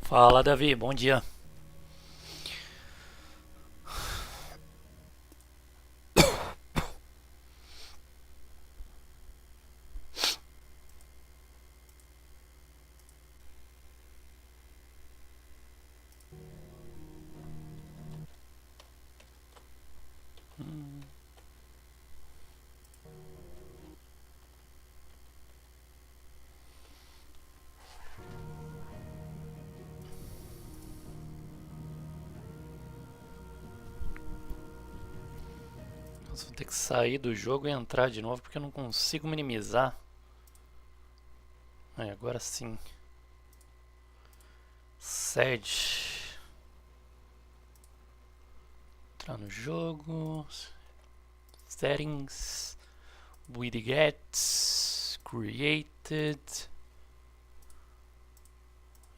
Fala, Davi, bom dia. Nossa, vou ter que sair do jogo e entrar de novo porque eu não consigo minimizar. Agora sim. Sede. Entrar no jogo. Settings. Widgets. Created.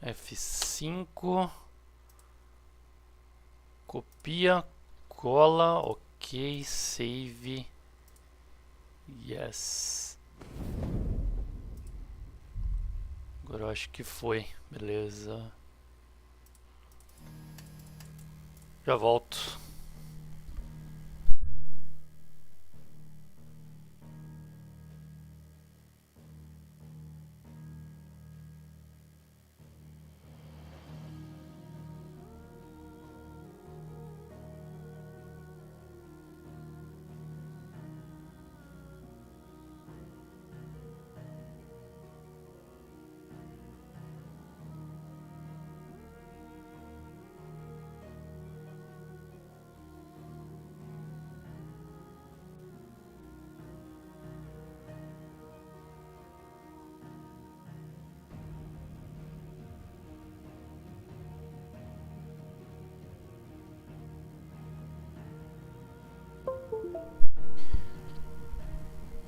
F5. Copia. Cola. Ok. Save. Yes. Agora eu acho que foi. Beleza. Já volto.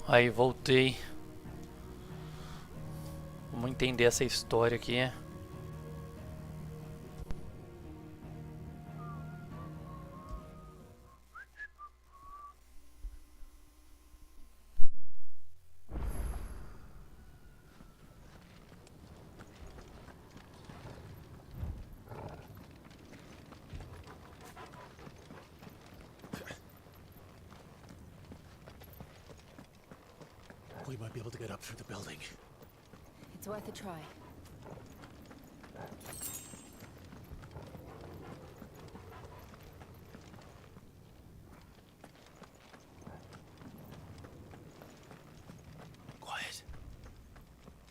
Aí voltei. Vamos entender essa história aqui. We might be able to get up through the building. It's worth a try. Quiet.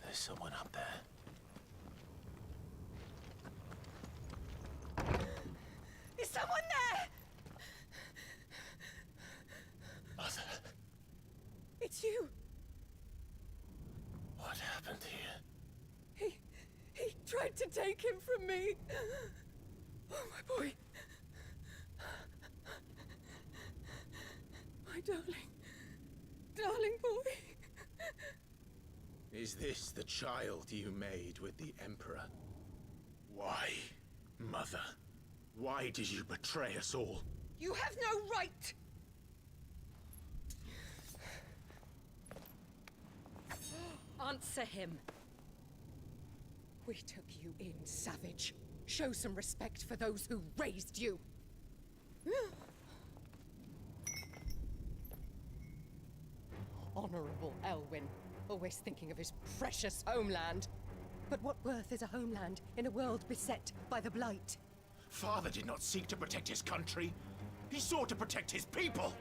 There's someone up there. Is someone there? Mother, It's you. what happened here? He tried to take him from me. Oh, my boy. My darling boy. Is this the child you made with the Emperor? Why, Mother? Why did you betray us all? You have no right. Answer him. We took you in, savage. Show some respect for those who raised you. Honorable Elwyn, always thinking of his precious homeland. But what worth is a homeland in a world beset by the Blight? Father did not seek to protect his country. He sought to protect his people.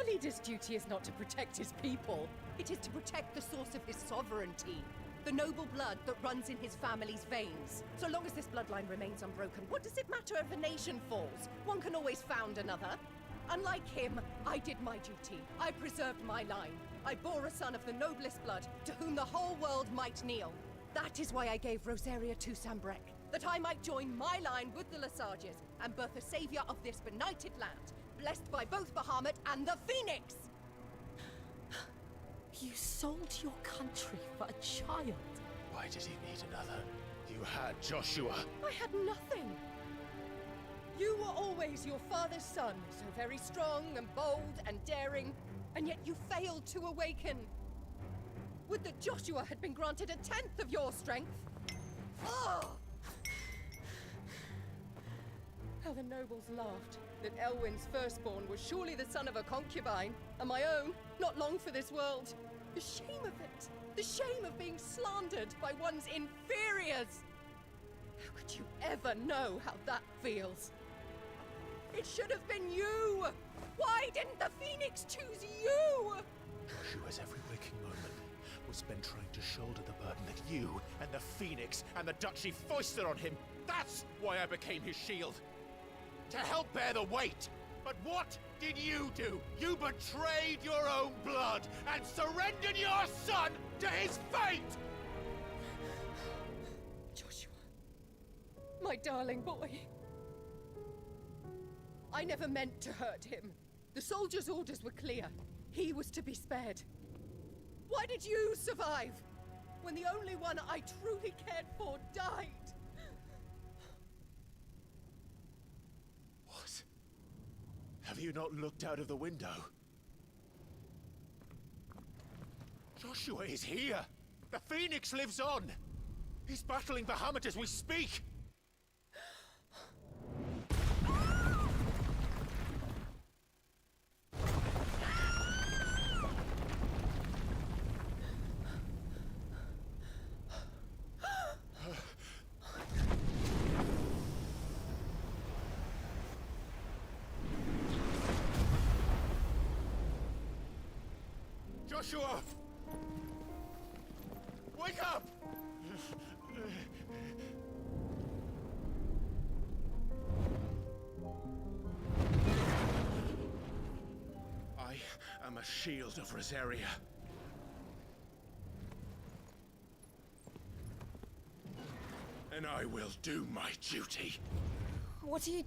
A leader's duty is not to protect his people. It is to protect the source of his sovereignty. The noble blood that runs in his family's veins. So long as this bloodline remains unbroken, what does it matter if a nation falls? One can always found another. Unlike him, I did my duty. I preserved my line. I bore a son of the noblest blood, to whom the whole world might kneel. That is why I gave Rosaria to Sambrek, that I might join my line with the Lesages and birth a savior of this benighted land, blessed by both Bahamut and the Phoenix! You sold your country for a child. Why did he need another? You had Joshua. I had nothing. You were always your father's son, so very strong and bold and daring, and yet you failed to awaken. Would that Joshua had been granted 1/10 of your strength? Oh! How the nobles laughed that Elwyn's firstborn was surely the son of a concubine, and my own, not long for this world. The shame of it! The shame of being slandered by one's inferiors! How could you ever know how that feels? It should have been you! Why didn't the Phoenix choose you? Joshua's every waking moment was spent trying to shoulder the burden that you and the Phoenix and the Duchy foisted on him. That's why I became his shield. To help bear the weight. But what did you do? You betrayed your own blood and surrendered your son to his fate! Joshua, my darling boy. I never meant to hurt him. The soldiers' orders were clear. He was to be spared. Why did you survive when the only one I truly cared for died? What? Have you not looked out of the window? Joshua is here! The Phoenix lives on! He's battling Bahamut as we speak! Joshua! Wake up! I am a shield of Rosaria. And I will do my duty. What are you...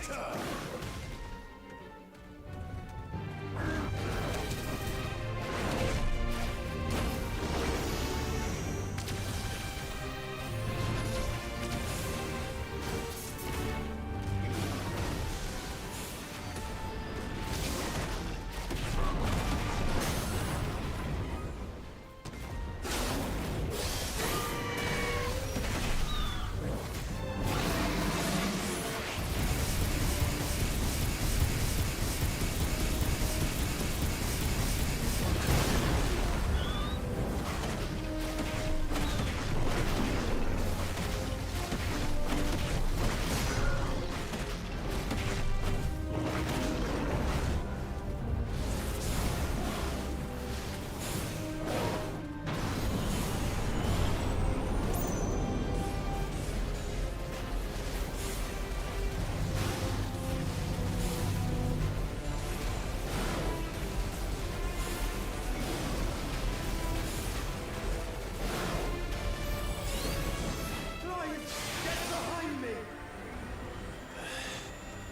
traitor!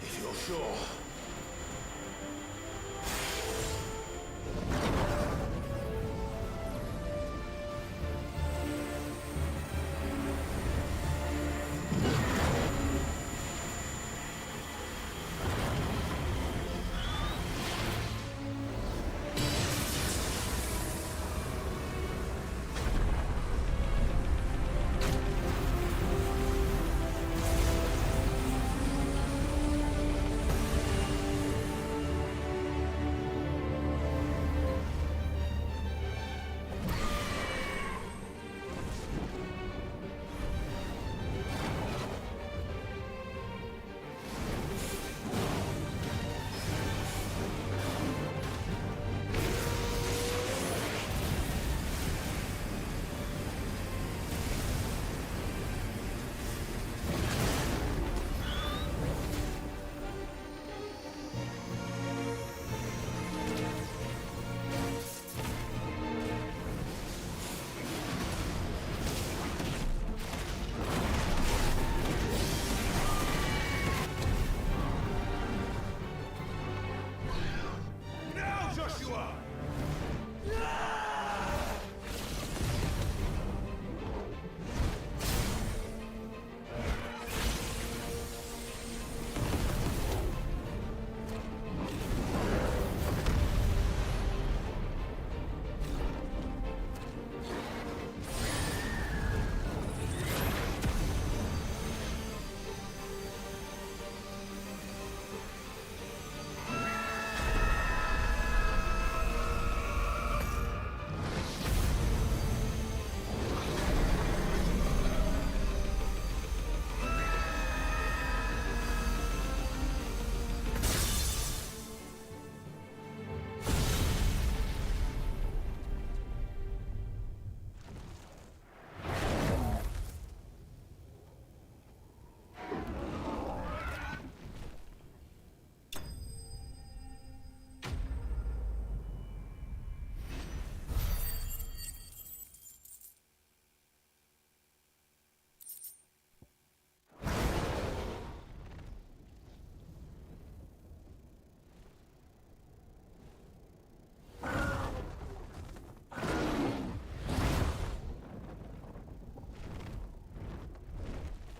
If you're sure.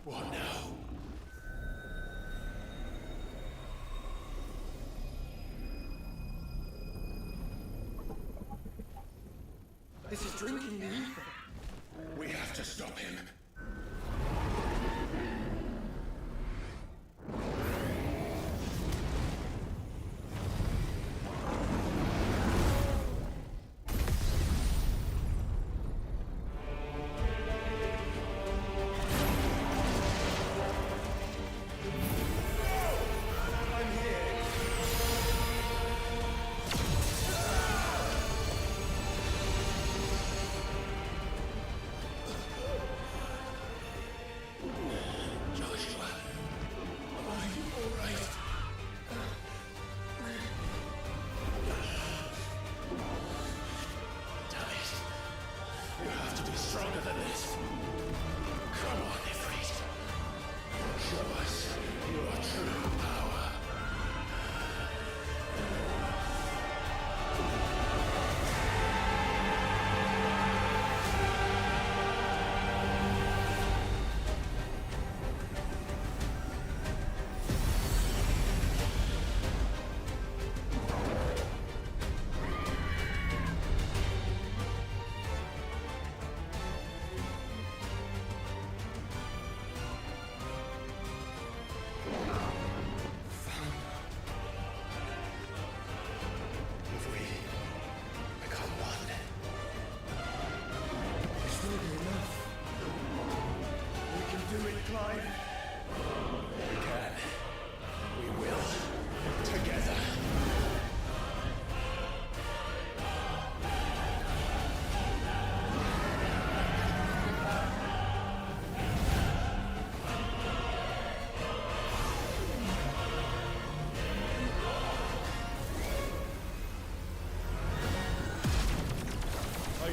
What now? This is drinking the ether. We have to stop him. Stronger than this. Come on, Ifrit. Show us your true power.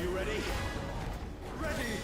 you ready? Ready!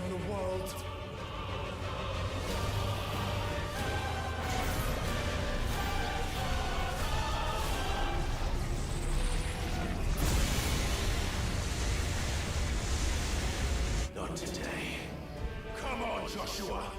from the world. Not today. Come on, Joshua!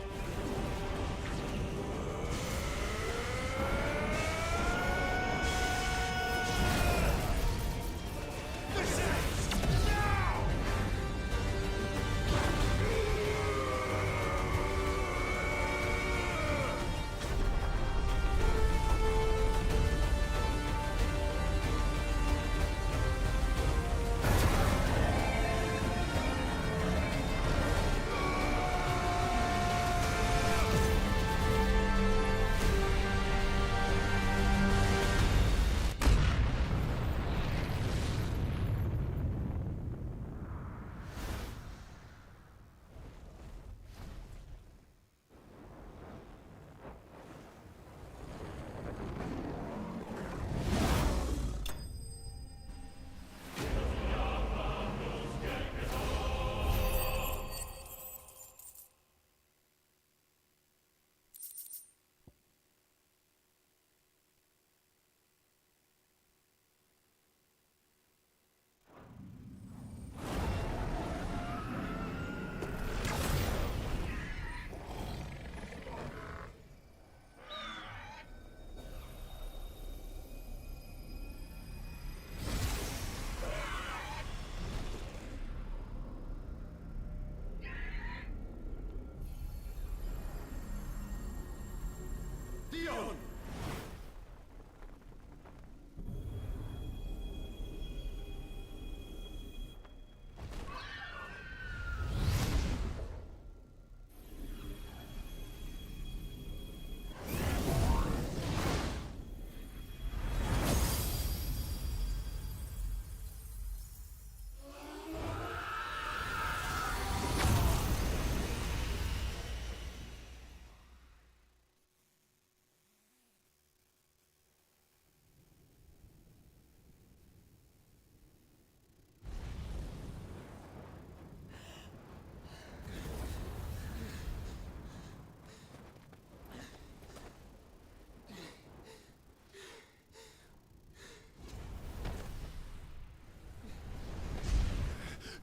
Dion!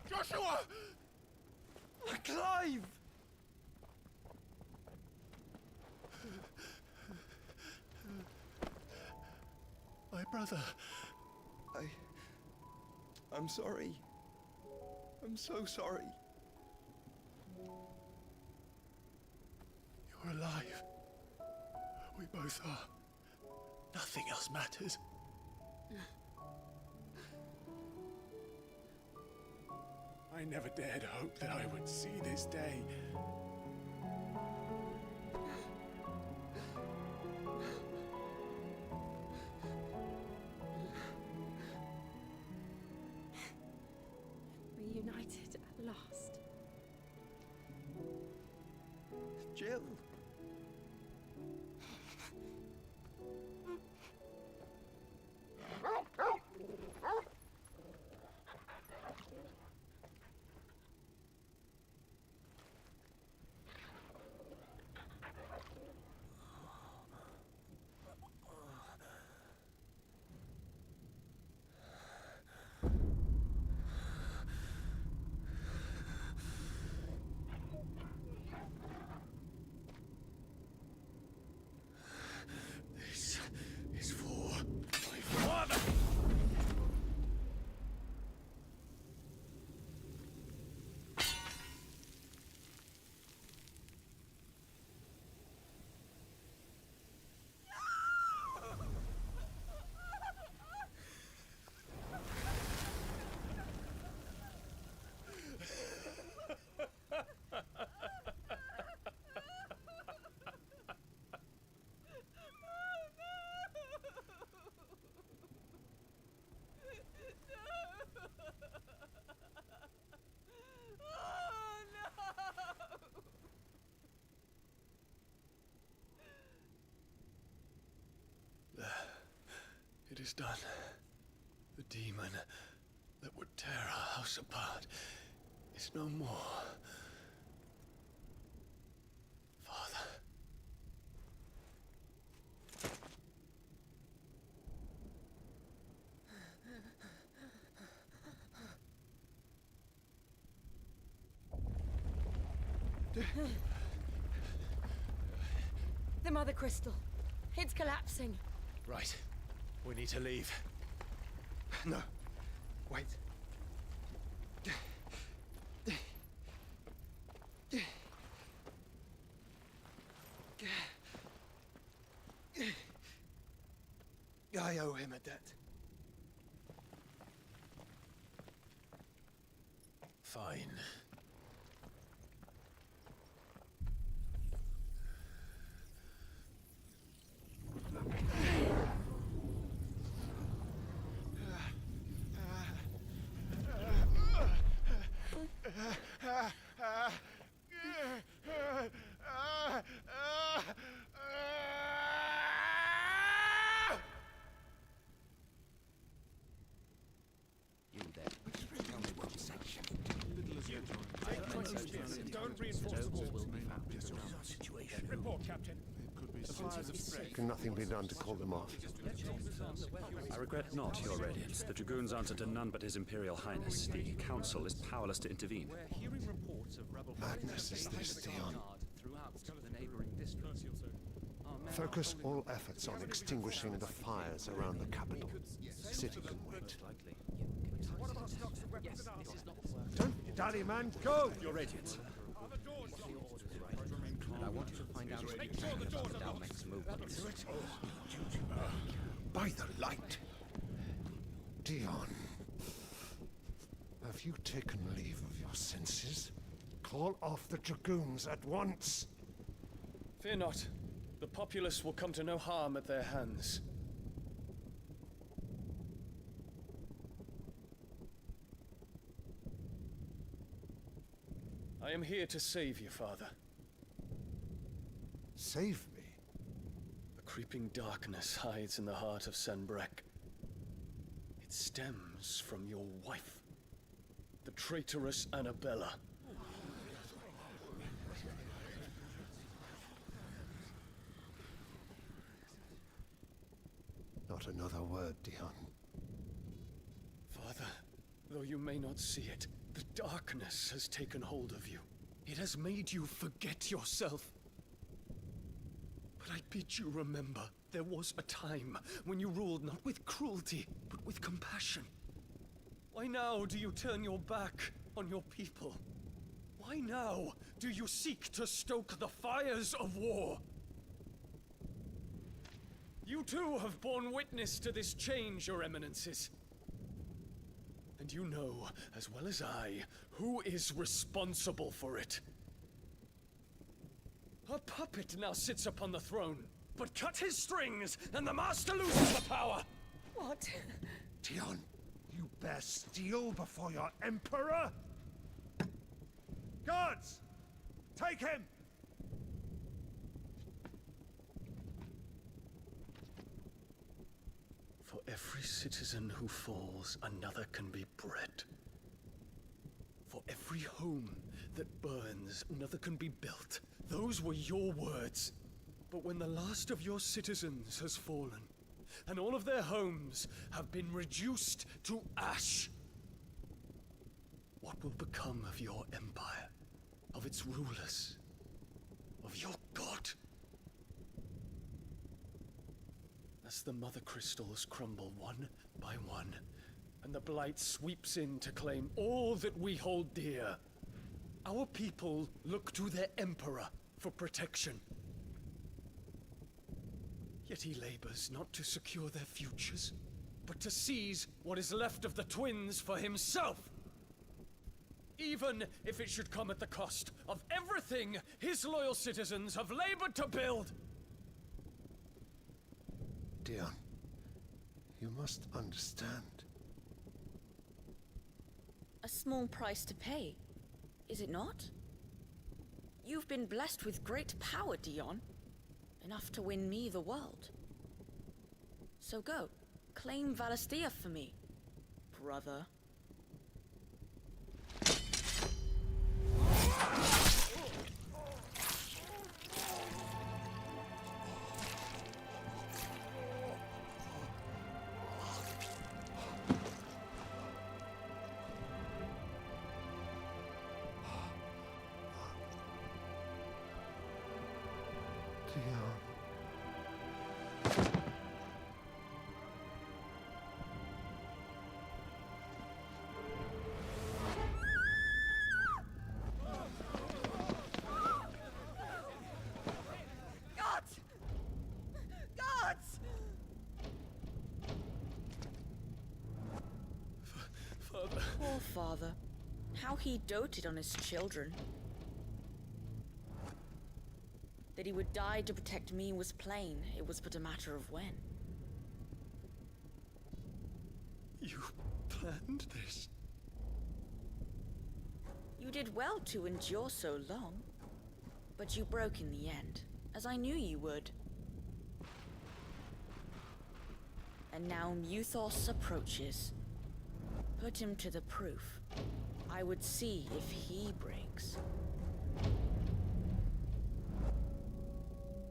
Joshua! Clive! My brother. I'm sorry. I'm so sorry. You're alive. We both are. Nothing else matters. I never dared hope that I would see this day. Reunited at last. Jill. This is for my father! It is done. The demon that would tear our house apart is no more. The Mother Crystal. It's collapsing. Right. We need to leave. No. Wait. I owe him a debt. Fine. You there. Tell me what section. Don't reinforce the walls. Will be found in the situation. Report, Captain. Can nothing be done to call them off? I regret not, Your Radiance. The Dragoons answer to none but His Imperial Highness. The Council is powerless to intervene. We're hearing reports of rebel Madness is this, Dion. throughout the neighboring districts. Focus all efforts on extinguishing the fires around the capital. City can wait. Don't daddy, man, go! Your Radiance. I want you to find out about the Dalmec's movements. By the light! Dion, have you taken leave of your senses? Call off the Dragoons at once! Fear not. The populace will come to no harm at their hands. I am here to save you, Father. Save me? A creeping darkness hides in the heart of Sanbreque. It stems from your wife, the traitorous Annabella. Not another word, Dion. Father, though you may not see it, the darkness has taken hold of you. It has made you forget yourself. But I bid you remember, there was a time when you ruled not with cruelty, but with compassion. Why now do you turn your back on your people? Why now do you seek to stoke the fires of war? You too have borne witness to this change, Your Eminences. And you know, as well as I, who is responsible for it. A puppet now sits upon the throne, but cut his strings, and the master loses the power! What? Dion, you bear steel before your Emperor? Guards! Take him! For every citizen who falls, another can be bred. For every home that burns, another can be built. Those were your words. But when the last of your citizens has fallen, and all of their homes have been reduced to ash, what will become of your empire, of its rulers, of your god? As the Mother Crystals crumble one by one, and the Blight sweeps in to claim all that we hold dear, our people look to their Emperor for protection. Yet he labors not to secure their futures, but to seize what is left of the twins for himself. Even if it should come at the cost of everything his loyal citizens have labored to build. Dion, you must understand. A small price to pay, is it not? You've been blessed with great power, Dion. Enough to win me the world. So go, claim Valisthea for me, brother. Dion. Guards! Guards! Father. Poor father. How he doted on his children. That he would die to protect me was plain. It was but a matter of when. You planned this? You did well to endure so long. But you broke in the end, as I knew you would. And now Muthos approaches. Put him to the proof. I would see if he breaks.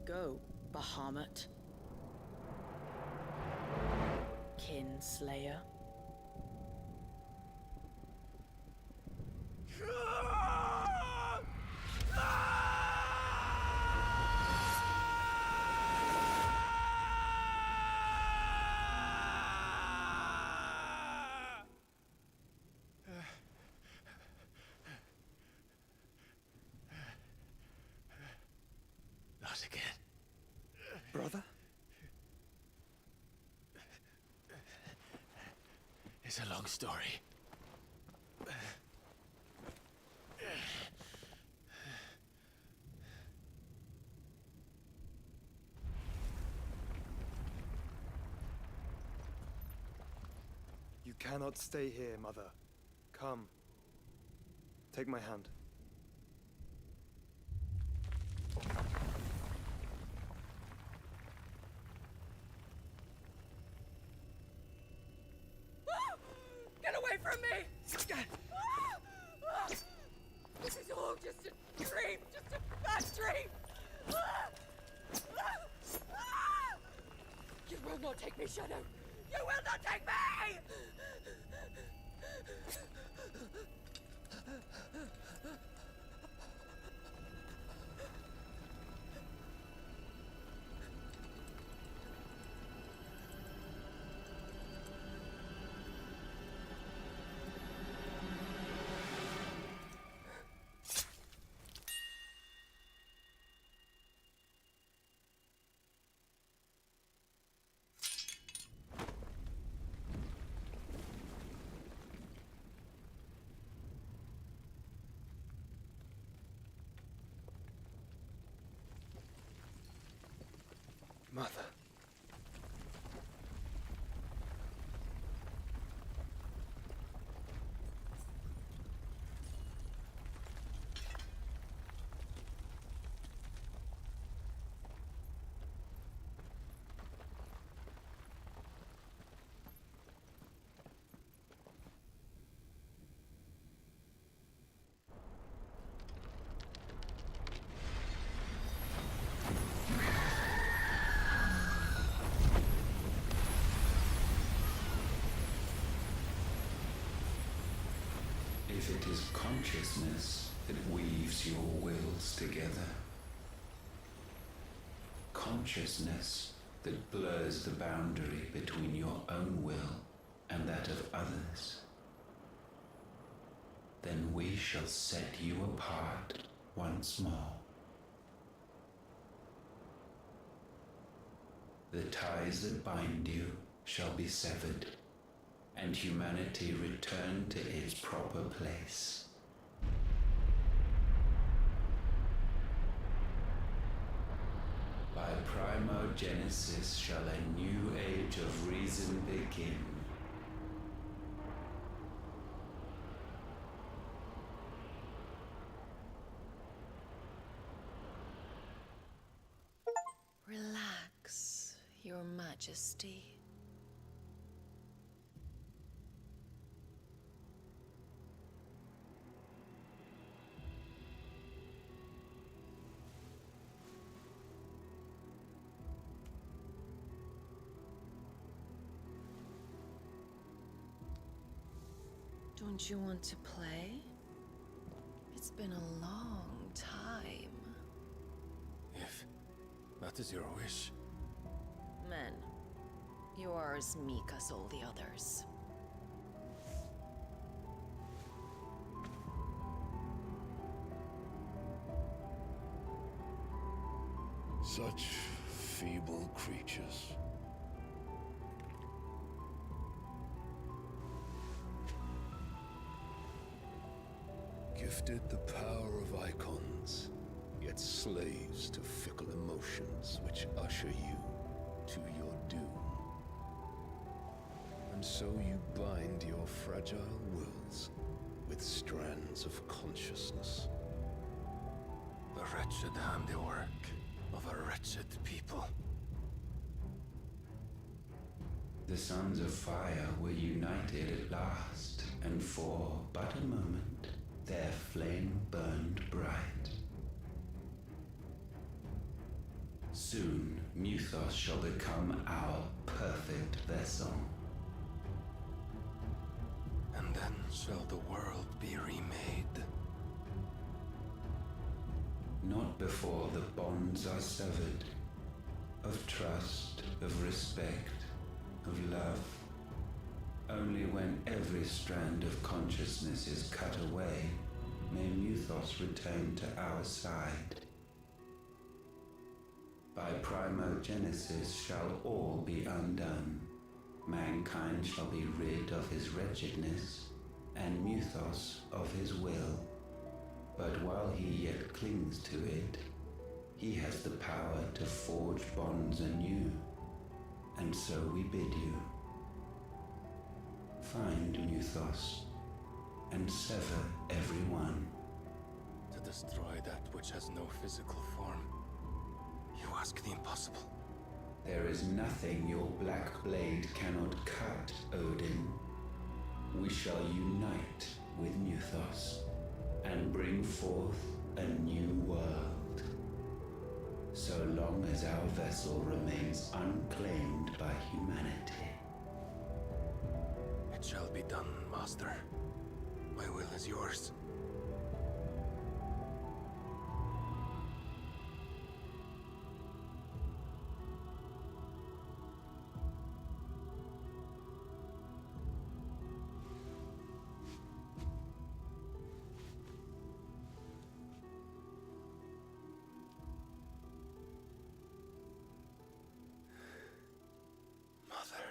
Go, Bahamut. Kinslayer. Not again. Brother? It's a long story. You cannot stay here, Mother. Come. Take my hand. Get away from me! This is all just a dream, just a bad dream! You will not take me, Shadow! You will not take me! Mother. If it is consciousness that weaves your wills together, consciousness that blurs the boundary between your own will and that of others, then we shall set you apart once more. The ties that bind you shall be severed, and humanity return to its proper place. By primogenesis shall a new age of reason begin. Relax, Your Majesty. Don't you want to play? It's been a long time. If That is your wish. Men, you are as meek as all the others. Such feeble creatures. Gifted the power of icons, yet slaves to fickle emotions which usher you to your doom. And so you bind your fragile wills with strands of consciousness. The wretched handiwork of a wretched people. The Sons of Fire were united at last, and for but a moment, their flame burned bright. Soon, Muthos shall become our perfect vessel. And then shall the world be remade. Not before the bonds are severed, of trust, of respect, of love. Only when every strand of consciousness is cut away, may Muthos return to our side. By primogenesis shall all be undone. Mankind shall be rid of his wretchedness, and Muthos of his will. But while he yet clings to it, he has the power to forge bonds anew. And so we bid you, find Muthos, and sever every one. To destroy that which has no physical form. You ask the impossible. There is nothing your black blade cannot cut, Odin. We shall unite with Muthos, and bring forth a new world. So long as our vessel remains unclaimed by humanity. It shall be done, Master. My will is yours. Mother.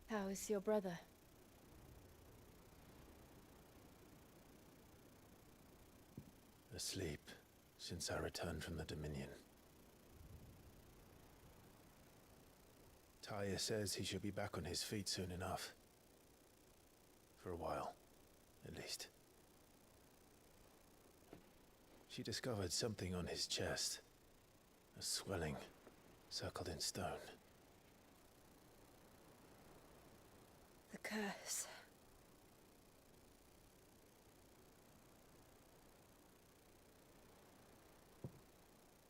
How is your brother? Asleep since I returned from the Dominion. Taya says he should be back on his feet soon enough. For a while, at least. She discovered something on his chest. A swelling, circled in stone. The curse.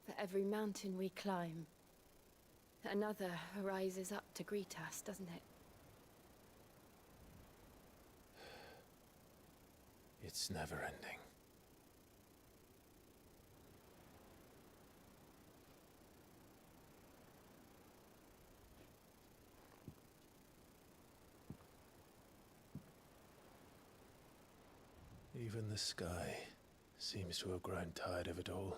For every mountain we climb, another rises up to greet us, doesn't it? It's never ending. Even the sky seems to have grown tired of it all.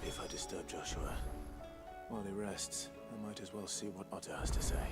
If I disturb Joshua while he rests, I might as well see what Otto has to say.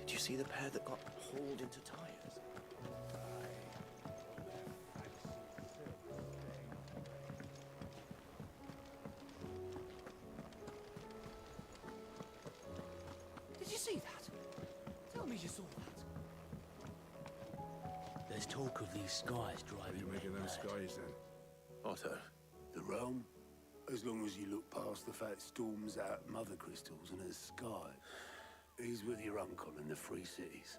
Did you see the pair that got hauled into tires? Did you see that? Tell me you saw that. There's talk of these skies driving me Making them mad. skies then. Otto, The realm? As long as you look past the fat storms out mother crystals and the sky. He's with your uncle in the Free Cities,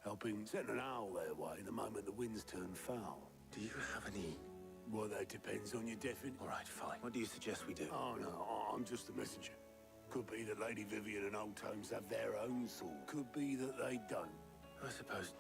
helping send an owl their way the moment the winds turn foul. Do you have any... Well, that depends on your definition. All right, fine. What do you suggest we do? Oh, no, I'm just a messenger. Could be that Lady Vivian and Old Tomes have their own sword. Could be that they don't. I suppose...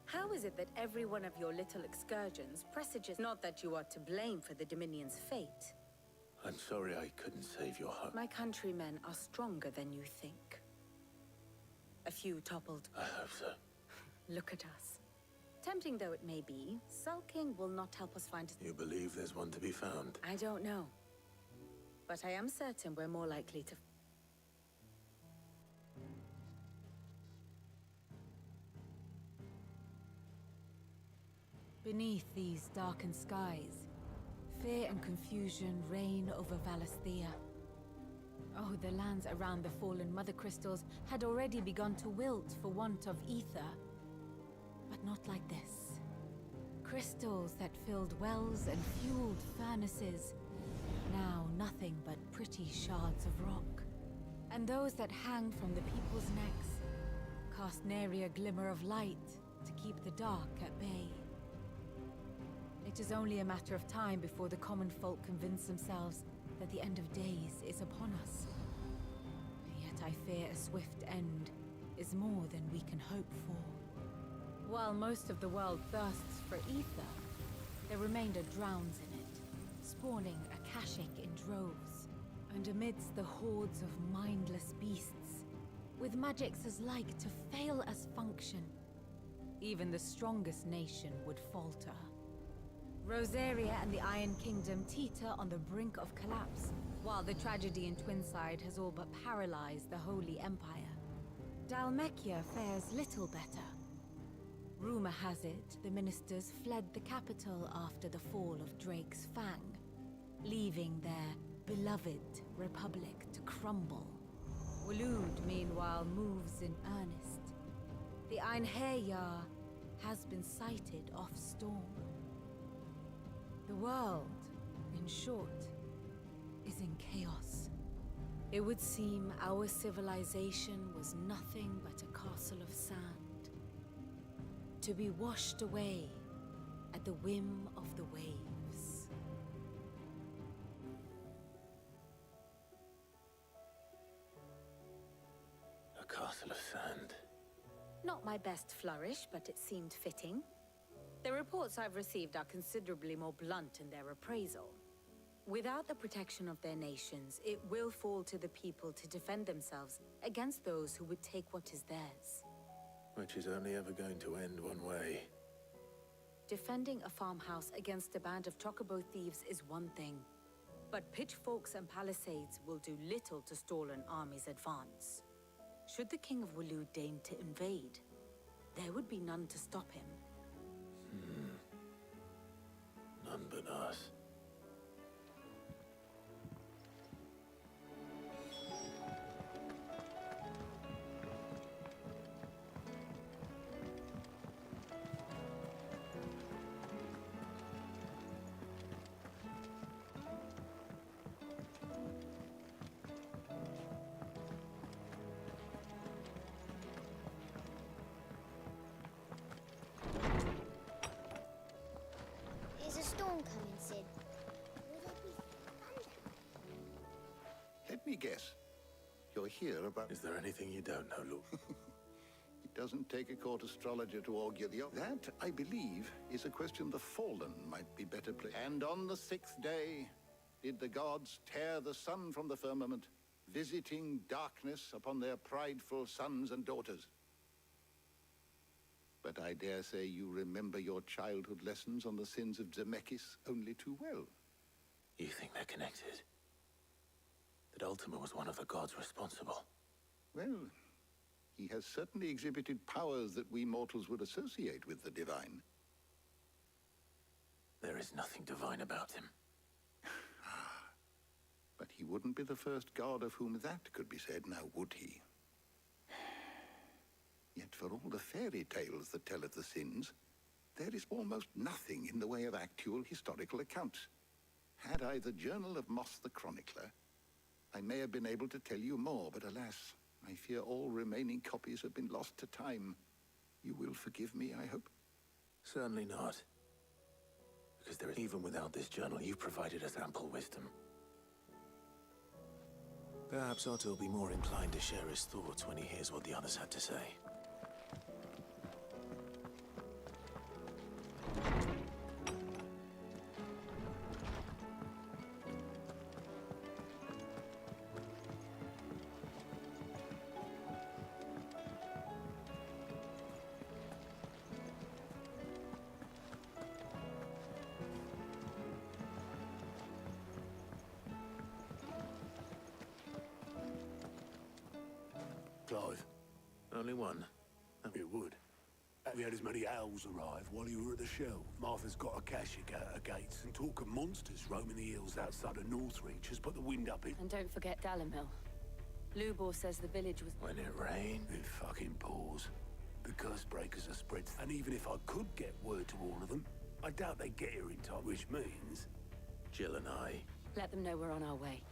How is it that every one of your little excursions presages not that you are to blame for the Dominion's fate? I'm sorry I couldn't save your home. My countrymen are stronger than you think. A few toppled. I hope so. Look at us. Tempting though it may be, sulking will not help us find... You believe there's one to be found? I don't know. But I am certain we're more likely to... Beneath these darkened skies, fear and confusion reign over Valisthea. Oh, the lands around the fallen Mother Crystals had already begun to wilt for want of ether. But not like this. Crystals that filled wells and fueled furnaces. Now nothing but pretty shards of rock. And those that hang from the people's necks cast nary a glimmer of light to keep the dark at bay. It is only a matter of time before the common folk convince themselves that the end of days is upon us. Yet I fear a swift end is more than we can hope for. While most of the world thirsts for ether, the remainder drowns in it, spawning Akashic in droves. And amidst the hordes of mindless beasts, with magics as like to fail as function, even the strongest nation would falter. Rosaria and the Iron Kingdom teeter on the brink of collapse, while the tragedy in Twinside has all but paralyzed the Holy Empire. Dalmekia fares little better. Rumor has it the ministers fled the capital after the fall of Drake's Fang, leaving their beloved republic to crumble. Waloed, meanwhile, moves in earnest. The Einherjar has been sighted off-storm. The world, in short, is in chaos. It would seem our civilization was nothing but a castle of sand, to be washed away at the whim of the waves. A castle of sand. Not my best flourish, but it seemed fitting. The reports I've received are considerably more blunt in their appraisal. Without the protection of their nations, it will fall to the people to defend themselves against those who would take what is theirs. Which is only ever going to end one way. Defending a farmhouse against a band of chocobo thieves is one thing, but pitchforks and palisades will do little to stall an army's advance. Should the King of Waloed deign to invade, there would be none to stop him. None but us. There's a storm coming, Sid. Will there be thunder? Let me guess. You're here about... Is there anything you don't know, Luke? It doesn't take a court astrologer to augur the... That, I believe, is a question the Fallen might be better placed. And on the 6th day, did the gods tear the sun from the firmament, visiting darkness upon their prideful sons and daughters. But I dare say you remember your childhood lessons on the sins of Zemeckis only too well. You think they're connected? That Ultima was one of the gods responsible? Well, he has certainly exhibited powers that we mortals would associate with the divine. There is nothing divine about him. But he wouldn't be the first god of whom that could be said, now would he? Yet for all the fairy tales that tell of the sins, there is almost nothing in the way of actual historical accounts. Had I the Journal of Moss the Chronicler, I may have been able to tell you more, but alas, I fear all remaining copies have been lost to time. You will forgive me, I hope? Certainly not. Because there is, even without this journal, you've provided us ample wisdom. Perhaps Otto will be more inclined to share his thoughts when he hears what the others had to say. Clive. Only one. It would. We had as many owls arrive while you were at the shell. Martha's got a Kashik out her gates, and talk of monsters roaming the hills outside of Northreach has put the wind up in. And don't forget Dalimil. Lubor says the village was... When it rained. It fucking pours. The curse breakers are spread, and even if I could get word to all of them, I doubt they get here in time, which means... Jill and I. Let them know we're on our way.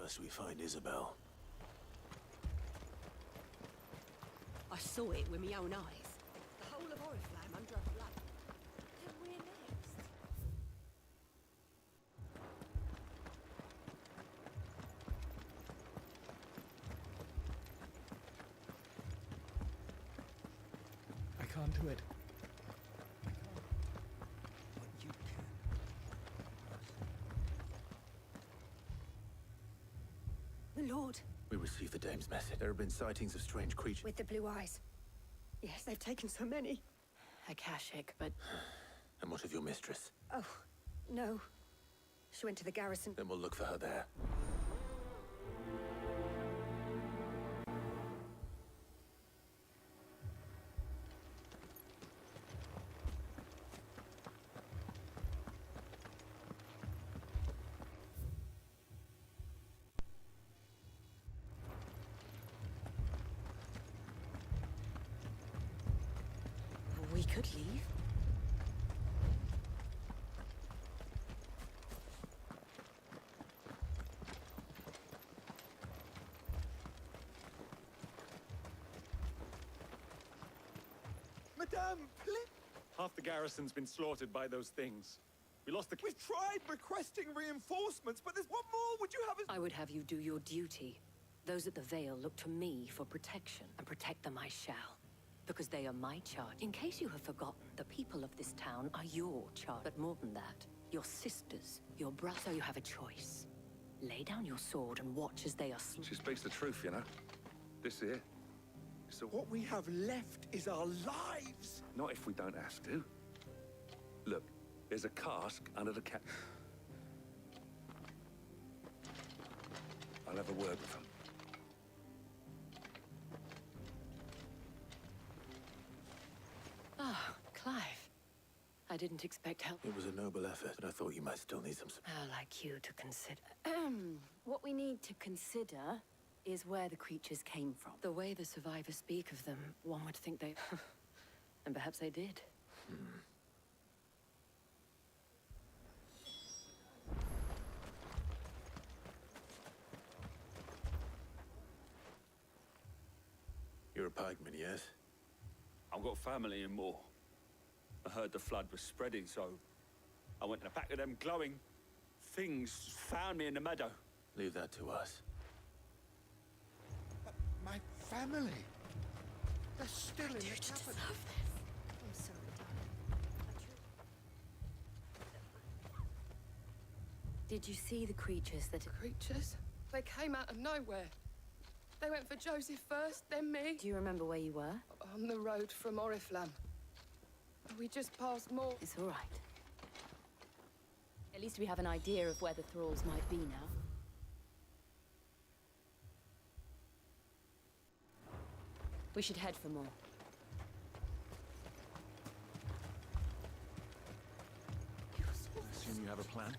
First we find Isabel. I saw it with my own eyes. The whole of Oriflamme under a flood. Then we're next. I can't do it. The Lord. We received the dame's message. There have been sightings of strange creatures. With the blue eyes. Yes, they've taken so many. A Kashik, but... And what of your mistress? Oh, no. She went to the garrison. Then we'll look for her there. We could leave. Madame, please. Half the garrison's been slaughtered by those things. We lost the... We've tried requesting reinforcements, but there's what more would you have us... I would have you do your duty. Those at the Vale look to me for protection, and protect them I shall. Because they are my charge. In case you have forgotten, the people of this town are your charge. But more than that, your sisters, your brother. So you have a choice. Lay down your sword and watch as they are She speaks the truth, you know. This here. So What we have left is our lives. not if we don't have to. Look, there's a cask under the cat. I'll have a word with him. Ah, Clive. I didn't expect help. It was a noble effort, but I thought you might still need some... I'd like you to consider. What we need to consider is where the creatures came from. The way the survivors speak of them, one would think they... and perhaps they did. You're a pikeman, yes? I've got family in Moor. I heard the flood was spreading, so I went in the back of them glowing things, found me in the meadow. Leave that to us. My family. They're still in the capital. I'm sorry, Did you see the creatures that... Creatures? They came out of nowhere. They went for Joseph first, then me. Do you remember where you were? On the road from Oriflamme. We just passed more. It's all right. At least we have an idea of where the thralls might be now. We should head for more. I assume you have a plan?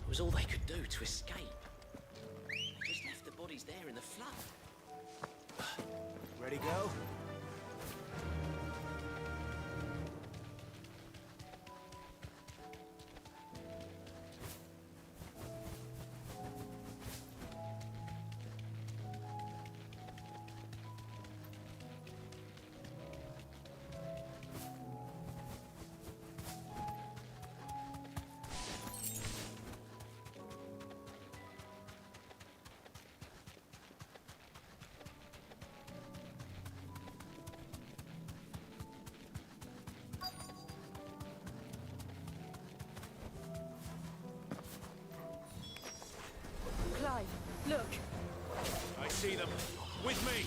It was all they could do to escape. They just left the bodies there in the flood. Ready, go? Look! I see them. With me!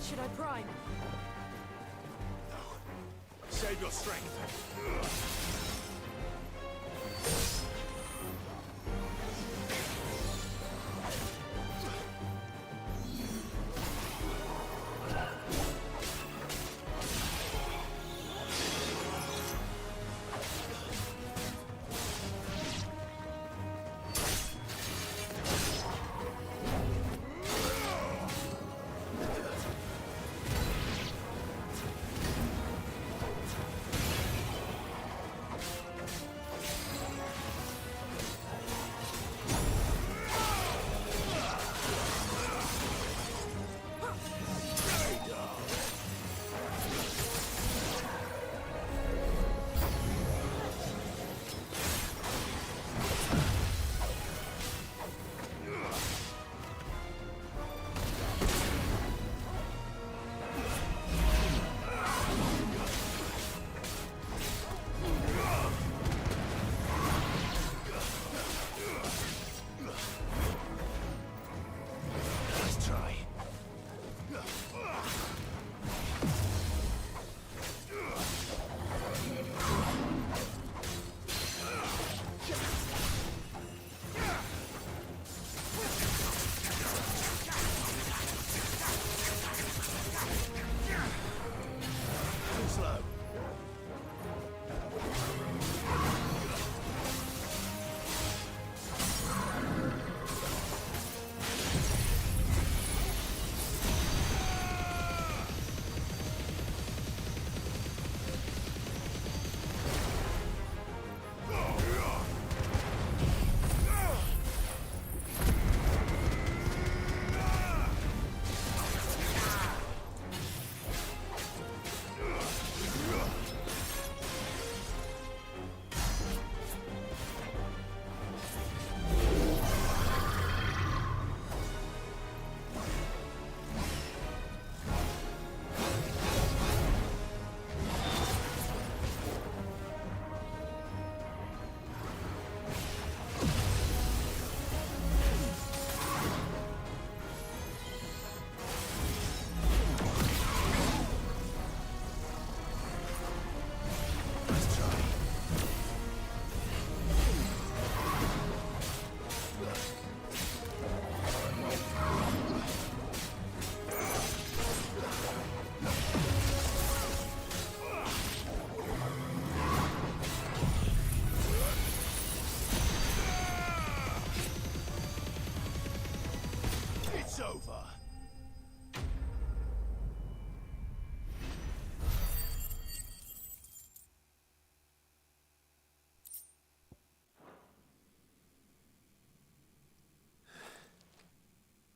Should I prime? Save your strength.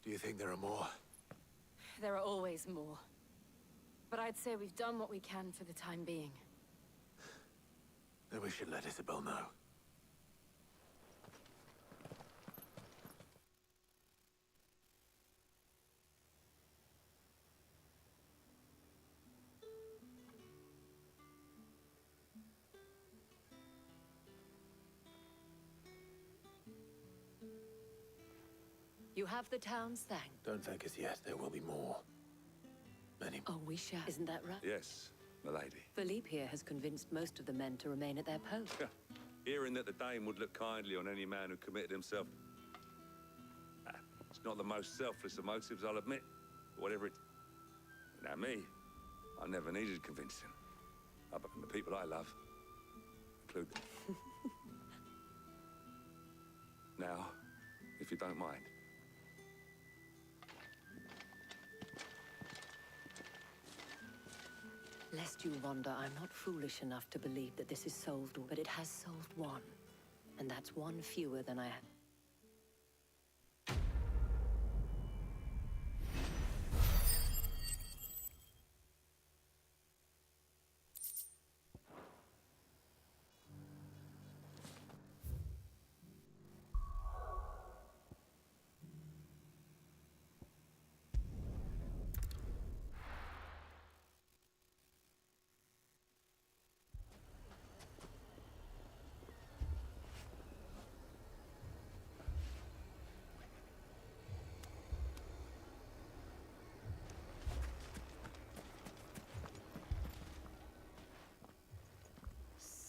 Do you think there are more? There are always more. But I'd say we've done what we can for the time being. Then we should let Isabel know. You have the town's thanks. Don't thank us yet. There will be more. Many more. Oh, we shall. Isn't that right? Yes, milady. Philippe here has convinced most of the men to remain at their post. Hearing that the Dane would look kindly on any man who committed himself... It's not the most selfless of motives, I'll admit. But whatever it... Now me, I never needed convincing. But the people I love, include them. Now, if you don't mind. Lest you, Vonda, I'm not foolish enough to believe that this is solved, but it has solved one. And that's one fewer than I had.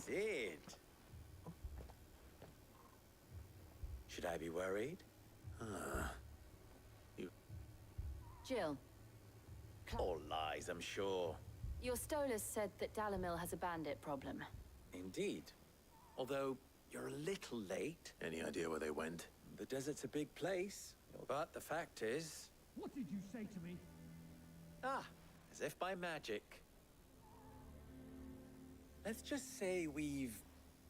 Sid! Should I be worried? Jill. All lies, I'm sure. Your Stolas said that Dalamil has a bandit problem. Indeed. Although, you're a little late. Any idea where they went? The desert's a big place. But the fact is... What did you say to me? Ah, as if by magic. Let's just say we've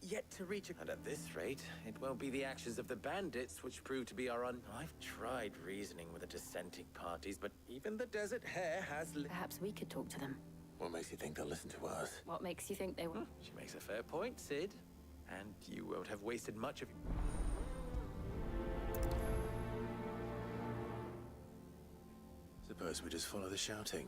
yet to reach a... And at this rate, it won't be the actions of the bandits which prove to be our I've tried reasoning with the dissenting parties, but even the Desert Hare has... Perhaps we could talk to them. What makes you think they'll listen to us? What makes you think they will? She makes a fair point, Sid. And you won't have wasted much of... Suppose we just follow the shouting.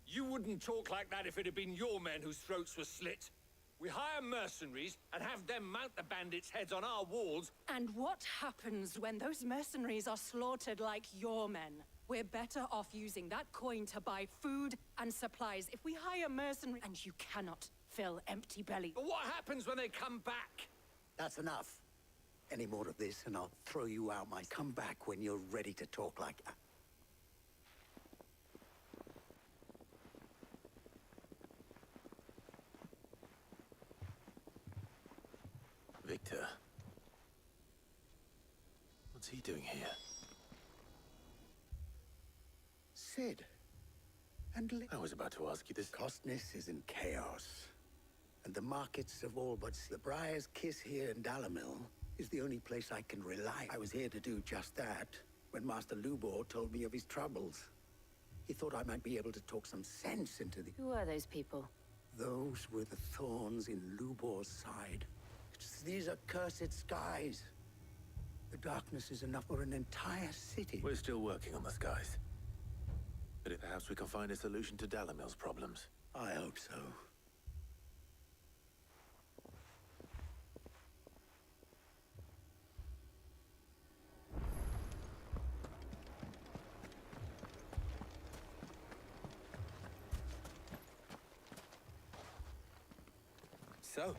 You wouldn't talk like that if it had been your men whose throats were slit. We hire mercenaries and have them mount the bandits' heads on our walls. And what happens when those mercenaries are slaughtered like your men? We're better off using that coin to buy food and supplies. If we hire mercenaries, and you cannot fill empty belly. But what happens when they come back? That's enough. Any more of this and I'll throw you out my... Come back when you're ready to talk like that. Victor. What's he doing here? Sid. And I was about to ask you this. Costness is in chaos. And the markets of all but the Briar's Kiss here in Dalamil is the only place I can rely. I was here to do just that when Master Lubor told me of his troubles. He thought I might be able to talk some sense into the... Who are those people? Those were the thorns in Lubor's side. These are cursed skies. The darkness is enough for an entire city. We're still working on the skies. But perhaps we can find a solution to Dalamil's problems. I hope so. So?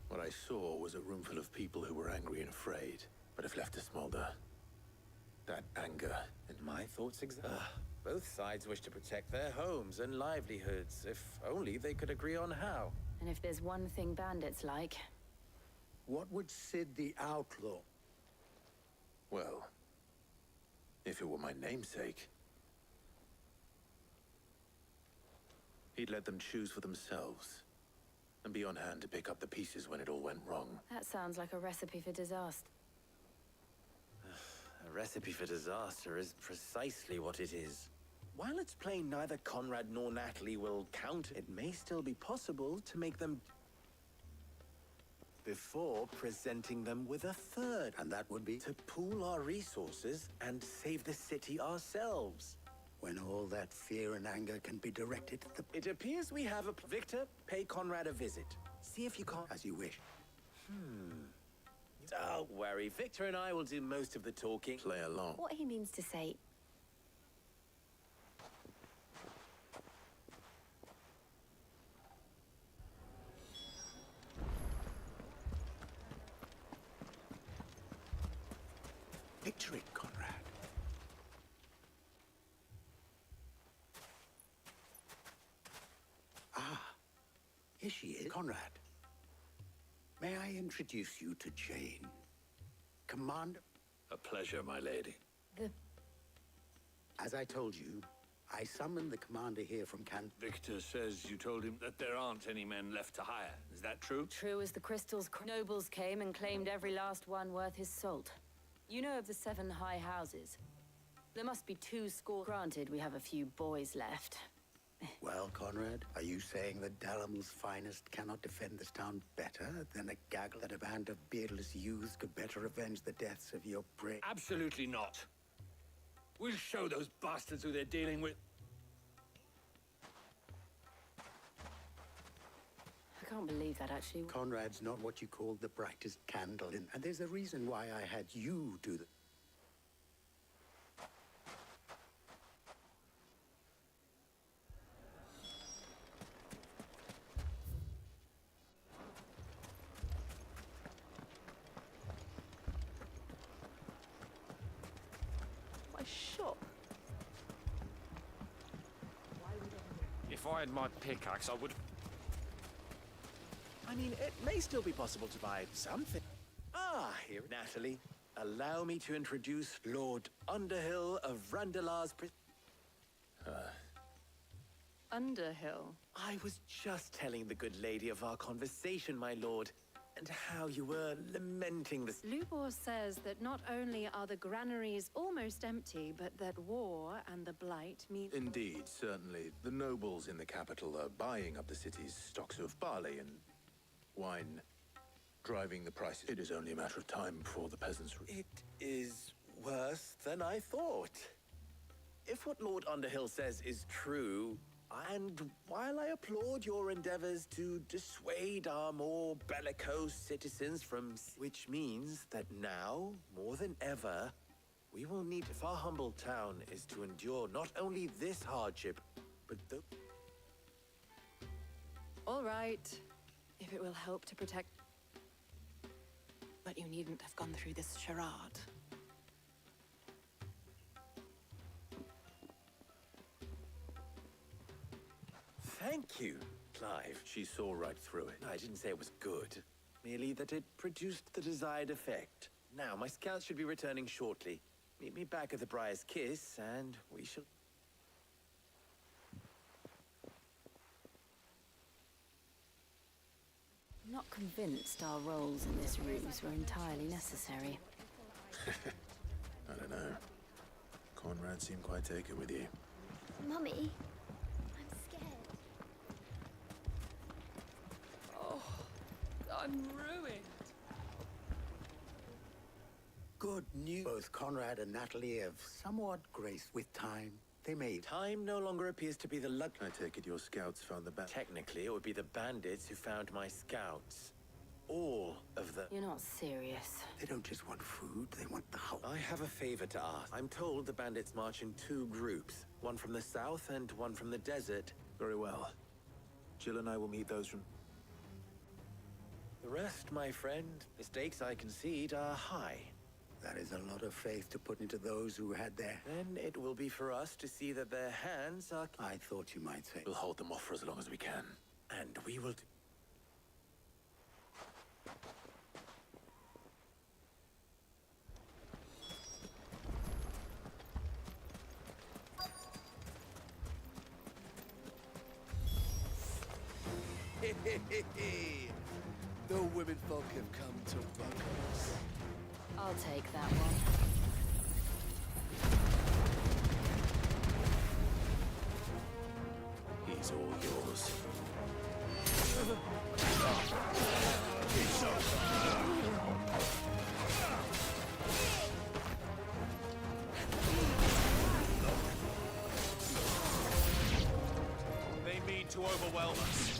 What I saw was a room full of people who were angry and afraid, but have left to smolder. That anger. And my thoughts both sides wish to protect their homes and livelihoods, if only they could agree on how. And if there's one thing bandits like... What would Sid the Outlaw? Well, if it were my namesake, he'd let them choose for themselves. And be on hand to pick up the pieces when it all went wrong. That sounds like a recipe for disaster. A recipe for disaster is precisely what it is. While it's plain neither Conrad nor Natalie will count, it may still be possible to make them... before presenting them with a third. And that would be? To pool our resources and save the city ourselves. When all that fear and anger can be directed at the... It appears we have a... Victor, pay Conrad a visit. See if you can't... As you wish. Don't worry. Victor and I will do most of the talking. Play along. What he means to say... Picture it, Conrad. Here she is. Conrad, may I introduce you to Jane? Commander... A pleasure, my lady. As I told you, I summoned the commander here from Victor says you told him that there aren't any men left to hire. Is that true? True as the crystals, nobles came and claimed every last one worth his salt. You know of the 7 high houses. There must be 2 score. Granted, we have a few boys left. Well, Conrad, are you saying that Dalamil's finest cannot defend this town better than a gaggle that a band of beardless youths could better avenge the deaths of your prey? Absolutely not. We'll show those bastards who they're dealing with. I can't believe that, actually. Conrad's not what you call the brightest candle in... And there's a reason why I had you do the... My shop. If I had my pickaxe, I would... I mean, it may still be possible to buy something. Ah, here, Natalie. Allow me to introduce Lord Underhill of Randalar's Underhill? I was just telling the good lady of our conversation, my lord, and how you were lamenting this. Lubor says that not only are the granaries almost empty, but that war and the Blight mean... Indeed, certainly. The nobles in the capital are buying up the city's stocks of barley and wine, driving the prices. It is only a matter of time before the peasants... It is worse than I thought. If what Lord Underhill says is true, and while I applaud your endeavors to dissuade our more bellicose citizens from... Which means that now, more than ever, we will need... If our humble town is to endure not only this hardship, but the... All right, if it will help to protect... But you needn't have gone through this charade. Thank you, Clive. She saw right through it. I didn't say it was good, merely that it produced the desired effect. Now, my scouts should be returning shortly. Meet me back at the Briar's Kiss, and we shall... I'm not convinced our roles in this ruse were entirely necessary. I don't know. Conrad seemed quite taken with you. Mummy, I'm scared. Oh, I'm ruined. Good news. Both Conrad and Natalie have somewhat graced with time. They made... Time no longer appears to be the luck... I take it your scouts found the Technically, it would be the bandits who found my scouts. All of the... You're not serious. They don't just want food, they want the whole... I have a favor to ask. I'm told the bandits march in 2 groups. One from the south and one from the desert. Very well. Jill and I will meet those from... The rest, my friend, the stakes I concede are high. That is a lot of faith to put into those who had their... Then it will be for us to see that their hands are... I thought you might say... We'll hold them off for as long as we can. And we will... The womenfolk have come to welcome us. I'll take that one. He's all yours. They mean to overwhelm us.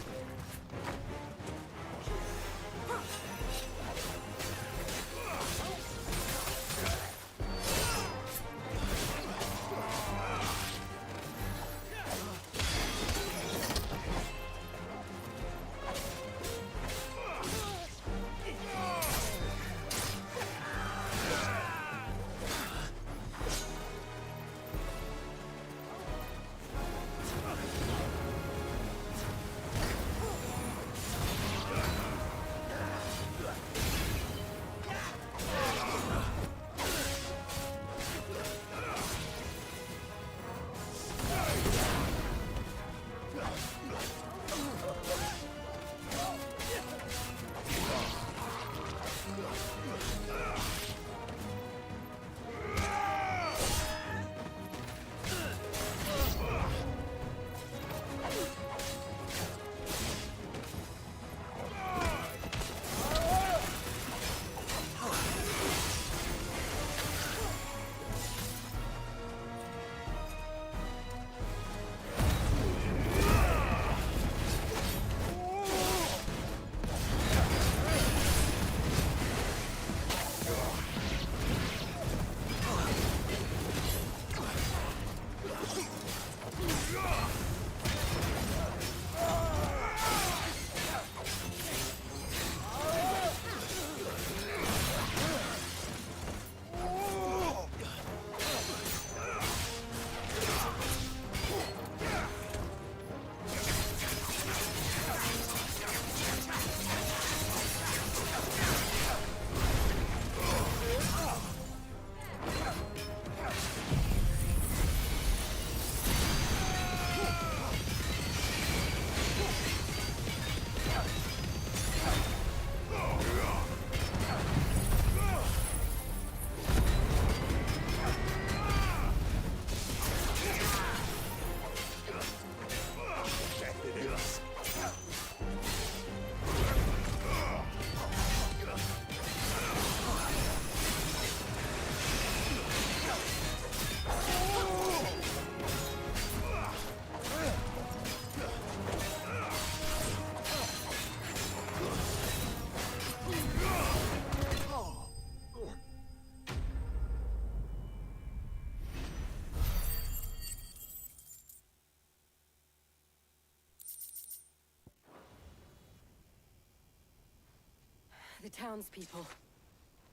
townspeople.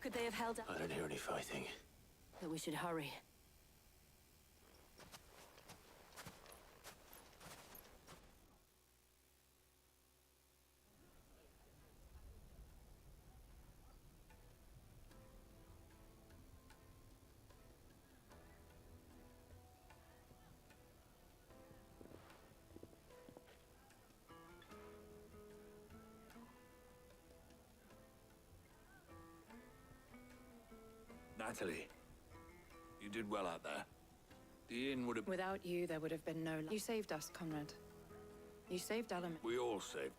Could they have held up? I don't hear any fighting. That we should hurry. Natalie, you did well out there. The inn would have... Without you, there would have been no... You saved us, Conrad. You saved Alan. We all saved.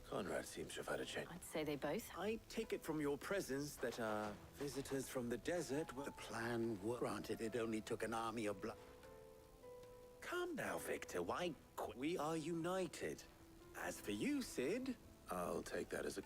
Conrad seems to have had a change. I'd say they both. I take it from your presence that our visitors from the desert were... The plan was granted. It only took an army of blood. Calm now, Victor. Why we are united. As for you, Sid... I'll take that as a...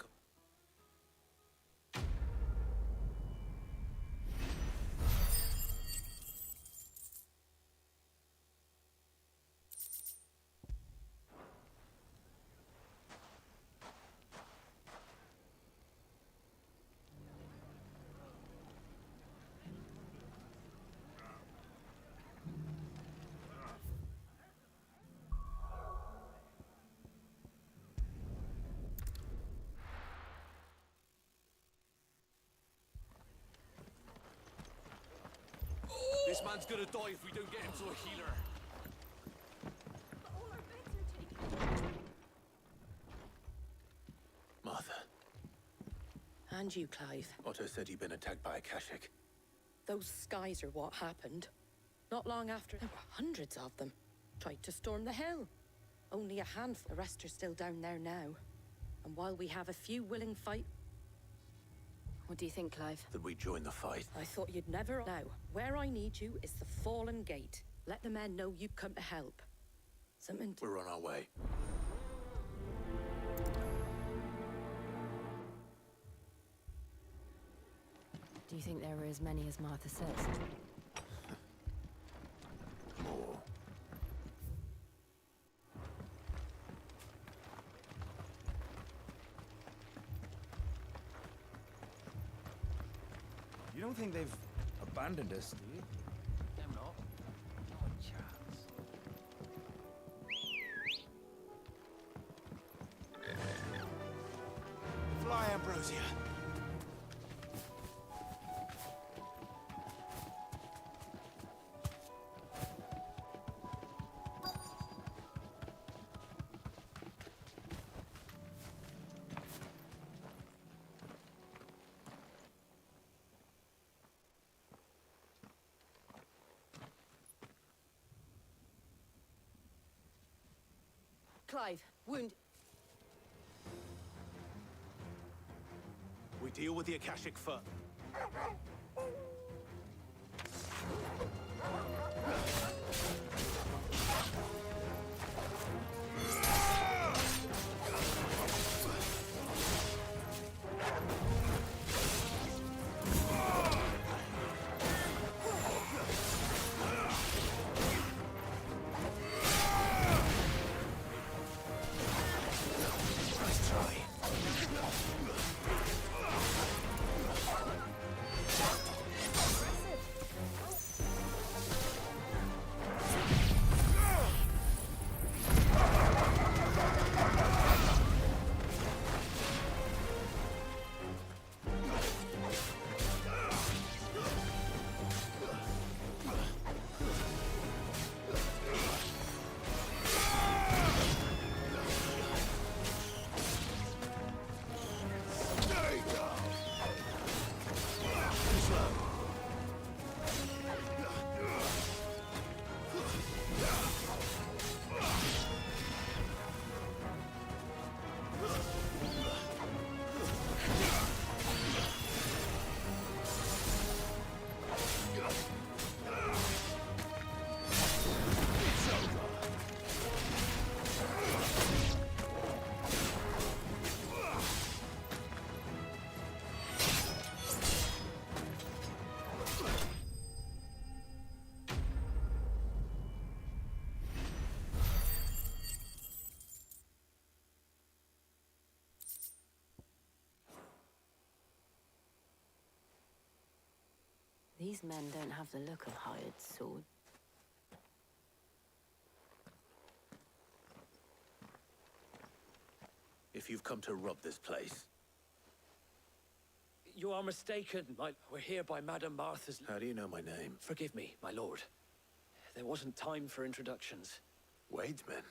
This man's gonna die if we don't get him to a healer. Martha. And you, Clive. Otto said you'd been attacked by a Kashik. Those skies are what happened. Not long after, there were hundreds of them. Tried to storm the hill. Only a handful. The rest are still down there now. And while we have a few willing fight... What do you think, Clive? That we join the fight. I thought you'd never... Now, where I need you is the Fallen Gate. Let the men know you've come to help. Something to... We're on our way. Do you think there were as many as Martha says? More. You don't think they've abandoned us, do you? Them not. Not a chance. Fly, Ambrosia. Clive, wound... We deal with the Akashic first. These men don't have the look of hired sword. If you've come to rob this place, You are mistaken. We're here by Madame Martha's... how do you know my name? Forgive me, my lord. There wasn't time for introductions. Wade's men?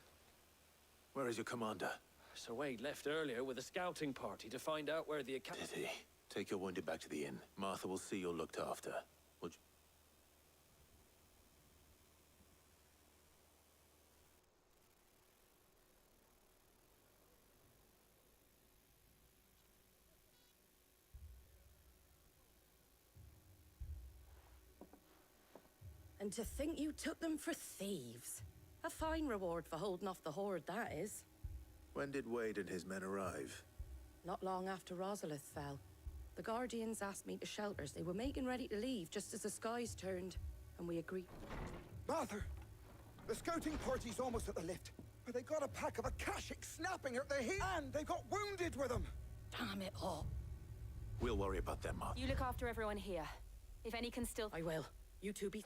Where is your commander? Sir Wade left earlier with a scouting party to find out where the account... Did he? Take your wounded back to the inn. Martha will see you're looked after. Would you... And to think you took them for thieves. A fine reward for holding off the horde, that is. When did Wade and his men arrive? Not long after Rosalith fell. The Guardians asked me to shelters. They were making ready to leave just as the skies turned, and we agreed. Martha! The scouting party's almost at the lift, but they got a pack of Akashic snapping at their heels, and they got wounded with them! Damn it all. We'll worry about them, Martha. You look after everyone here. If any can still... I will. You two be...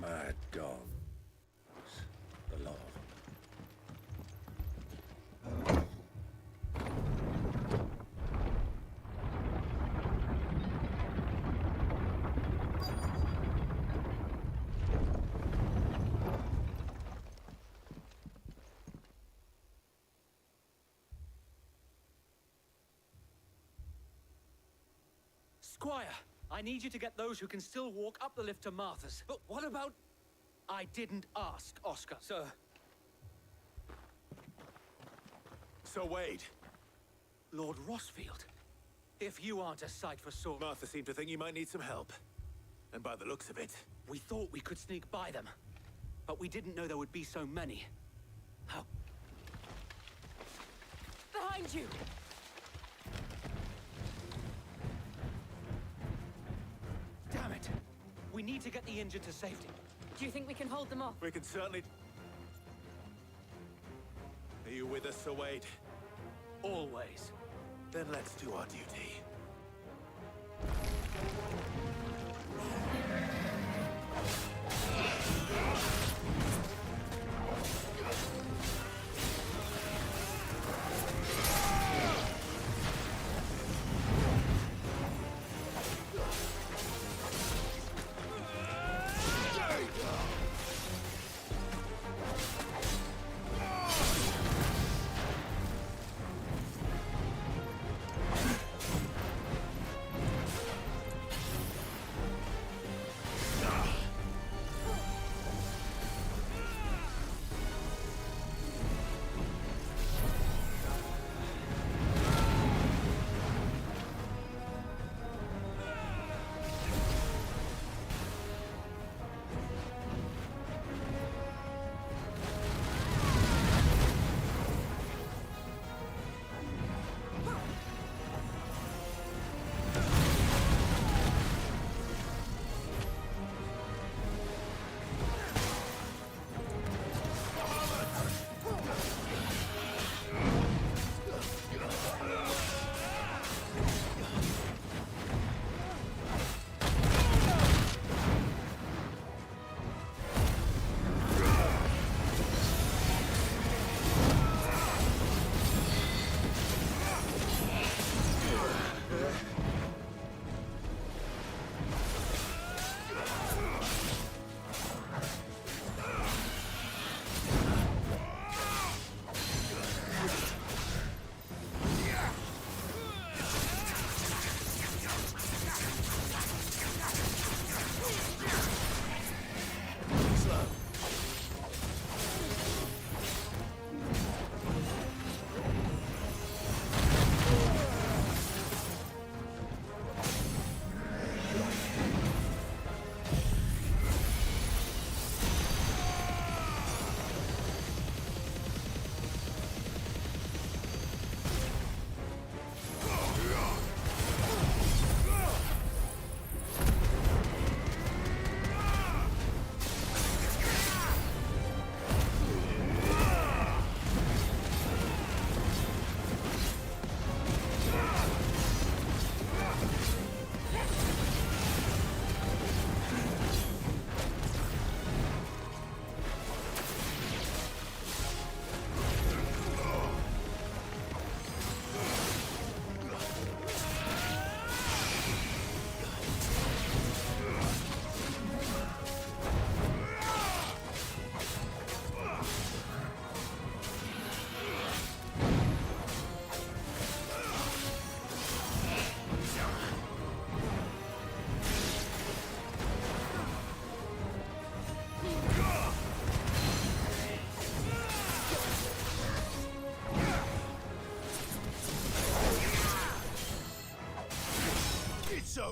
Mad dogs. The lot of Squire, I need you to get those who can still walk up the lift to Martha's. But what about... I didn't ask, Oscar. Sir. Sir Wade. Lord Rossfield. If you aren't a sight for sore... Martha seemed to think you might need some help. And by the looks of it... We thought we could sneak by them. But we didn't know there would be so many. How? Behind you! Damn it! We need to get the injured to safety. Do you think we can hold them off? We can certainly... Are you with us, Sir Wade? Always. Then let's do our duty.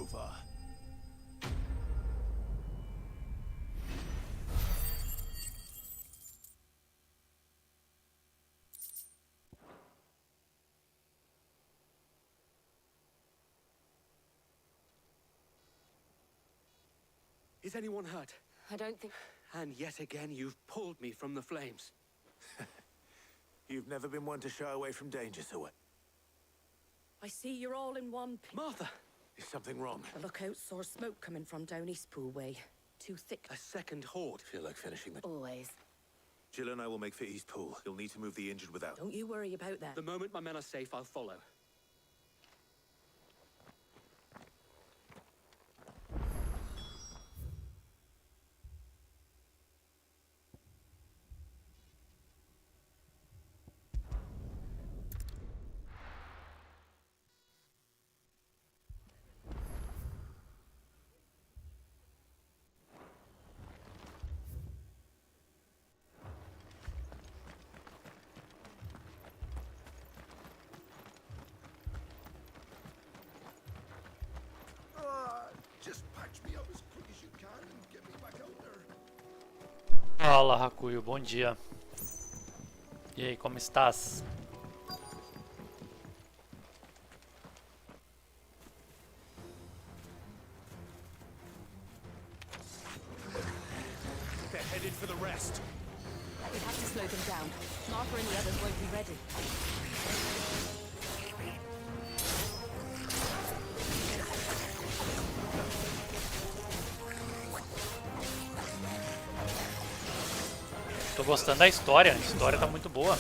over. Is anyone hurt? I don't think... And yet again, you've pulled me from the flames. You've never been one to shy away from danger, so what? I see you're all in one... Martha! Is something wrong? The lookout saw smoke coming from down East Pool way. Too thick. A second horde. Feel like finishing the... Always. Jill and I will make for East Pool. You'll need to move the injured without... Don't you worry about that. The moment my men are safe, I'll follow. Just patch me up as quick as you can and get me back out there. Olá, Hakuyo, bom dia. E aí, como estás? They're headed for the rest. We have to slow them down. Martha and the others won't be ready. Tô gostando da história, a história tá muito boa.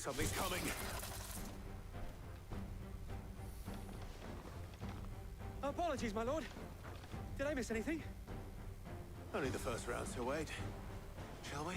Something's coming. Apologies, my lord. Did I miss anything? Only the first round, so wait. Shall we?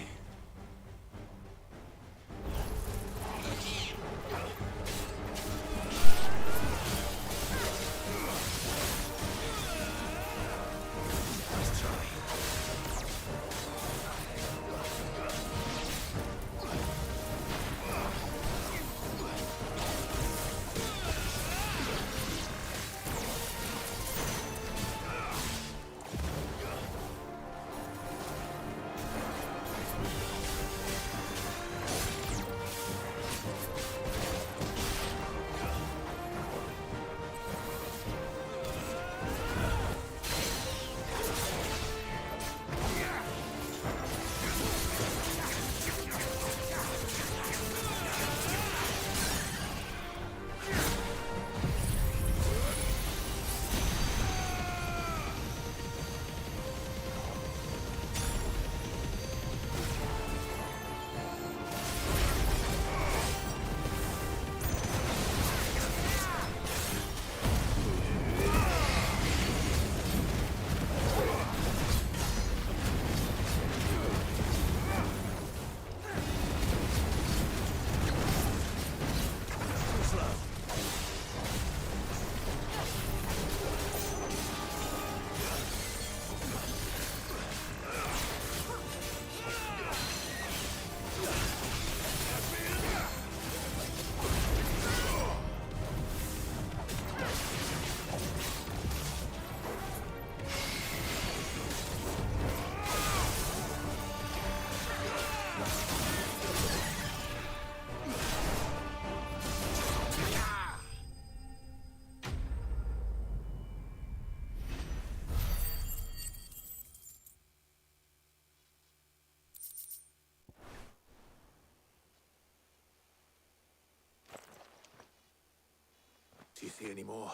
see any more?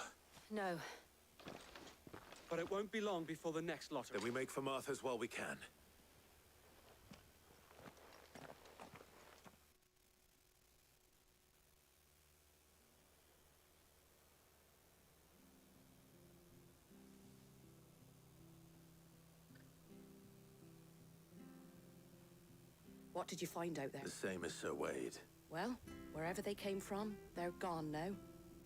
No. But it won't be long before the next lottery. Then we make for Martha's while we can. What did you find out there? The same as Sir Wade. Well, wherever they came from, they're gone now.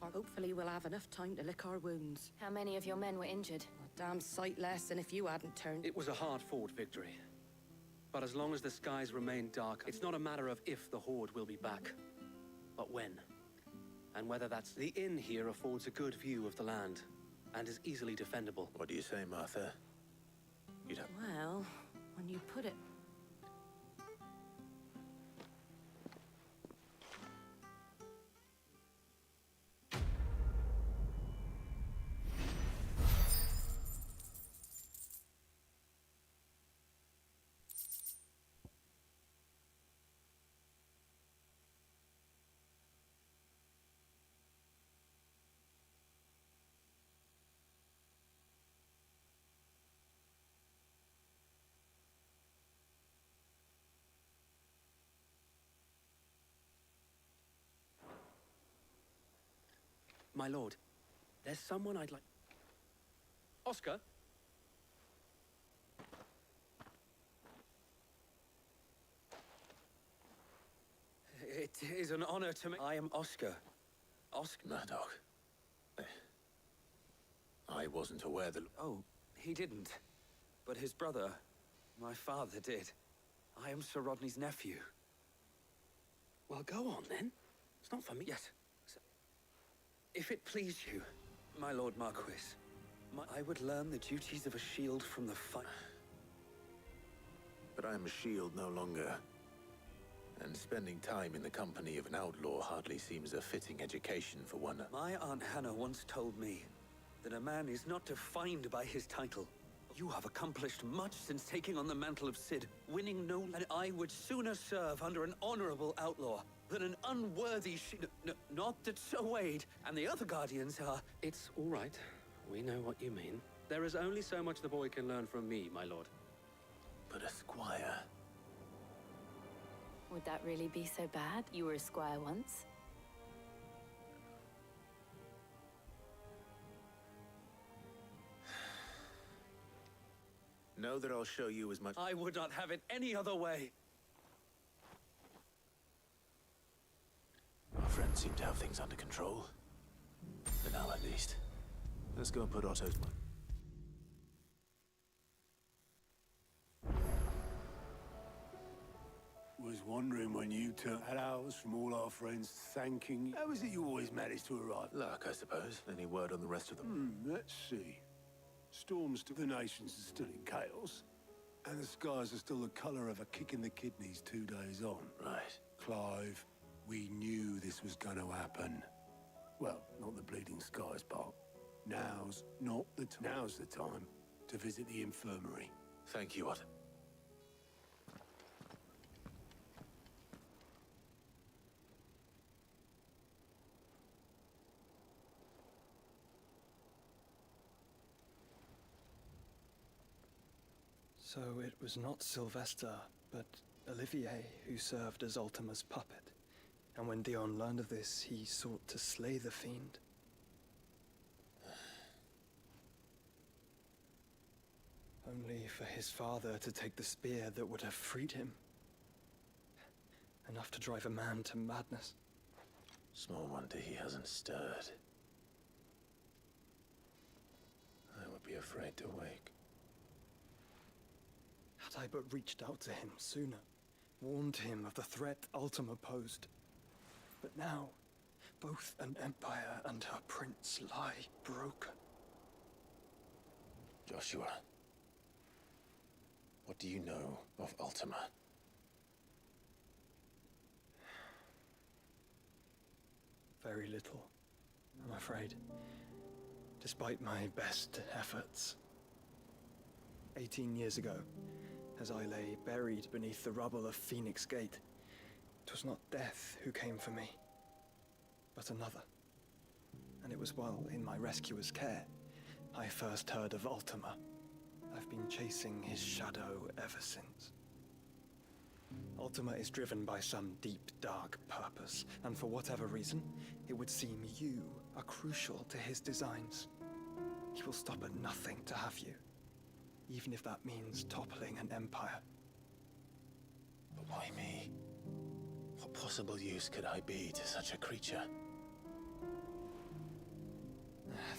Or hopefully we'll have enough time to lick our wounds. How many of your men were injured? A damn sight less than if you hadn't turned. It was a hard-fought victory. But as long as the skies remain dark, it's not a matter of if the Horde will be back, but when. And whether that's... The inn here affords a good view of the land, and is easily defendable. What do you say, Martha? You don't... Well, when you put it... My lord, there's someone I'd like... Oscar? It is an honor to me. I am Oscar. Oscar... Murdoch. I wasn't aware that... Oh, he didn't. But his brother, my father, did. I am Sir Rodney's nephew. Well, go on, then. It's not for me. Yes. If it please you, my Lord Marquis, I would learn the duties of a shield from the fight. But I am a shield no longer. And spending time in the company of an outlaw hardly seems a fitting education for one. My Aunt Hannah once told me that a man is not defined by his title. You have accomplished much since taking on the mantle of Cid, winning no... And I would sooner serve under an honorable outlaw than an unworthy not that Sir Wade and the other guardians are... It's all right. We know what you mean. There is only so much the boy can learn from me, my lord. But a squire... Would that really be so bad? You were a squire once. Know that I'll show you as much... I would not have it any other way. Our friends seem to have things under control. For now, at least. Let's go and put Otto's... Was wondering when you had ours from all our friends thanking you. How is it you always manage to arrive? Luck, I suppose. Any word on the rest of them? Let's see. Storms to the nations are still in chaos. And the skies are still the colour of a kick in the kidneys 2 days on. Right. Clive, we knew this was going to happen. Well, not the bleeding skies part. Now's not the time. Now's the time to visit the infirmary. Thank you, Otto. So it was not Sylvester, but Olivier who served as Ultima's puppet. And when Dion learned of this, he sought to slay the fiend. Only for his father to take the spear that would have freed him. Enough to drive a man to madness. Small wonder he hasn't stirred. I would be afraid to wake. Had I but reached out to him sooner, warned him of the threat Ultima posed. But now, both an empire and her prince lie broken. Joshua, what do you know of Ultima? Very little, I'm afraid. Despite my best efforts. 18 years ago, as I lay buried beneath the rubble of Phoenix Gate, it was not death who came for me, but another. and it was while in my rescuer's care I first heard of Ultima. I've been chasing his shadow ever since. Ultima is driven by some deep, dark purpose, and for whatever reason, it would seem you are crucial to his designs. He will stop at nothing to have you, even if that means toppling an empire. But why me? What possible use could I be to such a creature?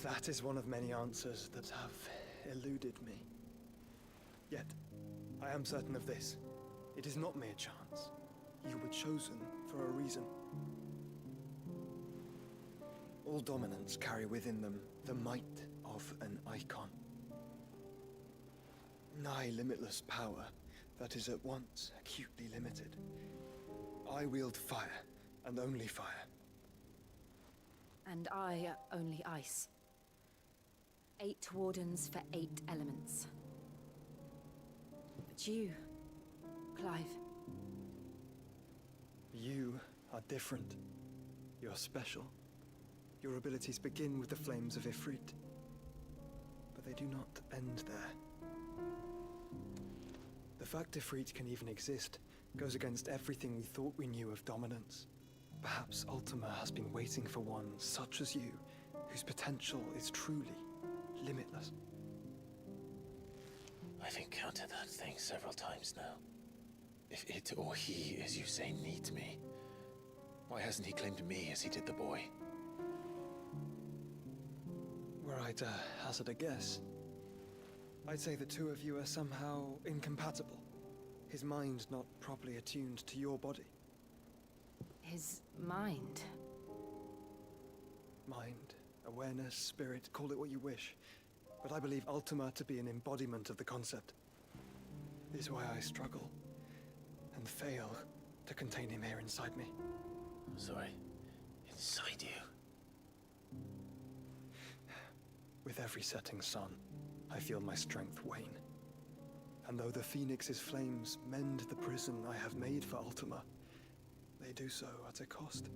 That is one of many answers that have eluded me. Yet, I am certain of this. It is not mere chance. You were chosen for a reason. All dominants carry within them the might of an icon. Nigh limitless power that is at once acutely limited. I wield fire, and only fire. And I only ice. 8 wardens for 8 elements. But you, Clive. You are different. You're special. Your abilities begin with the flames of Ifrit. But they do not end there. The fact Ifrit can even exist goes against everything we thought we knew of dominance. Perhaps Ultima has been waiting for one such as you, whose potential is truly limitless. I've encountered that thing several times now. If it or he, as you say, needs me, why hasn't he claimed me as he did the boy? Were I to hazard a guess, I'd say the two of you are somehow incompatible. His mind not properly attuned to your body. His mind? Mind, awareness, spirit, call it what you wish. But I believe Ultima to be an embodiment of the concept. This is why I struggle and fail to contain him here inside me. Sorry, inside you? With every setting sun, I feel my strength wane. And though the Phoenix's flames mend the prison I have made for Ultima, they do so at a cost.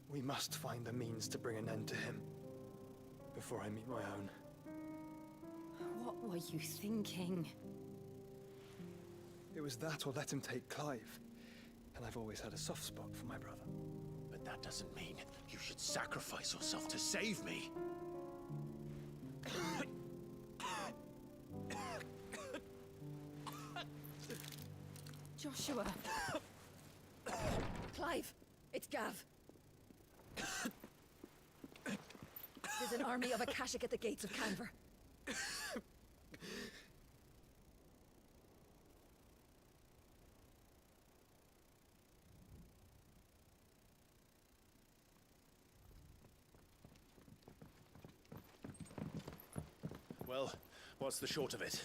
We must find a means to bring an end to him before I meet my own. What were you thinking? It was that or let him take Clive. And I've always had a soft spot for my brother. But that doesn't mean you should sacrifice yourself to save me. Joshua! Clive! It's Gav! There's an army of Akashic at the gates of Canver. Well, what's the short of it?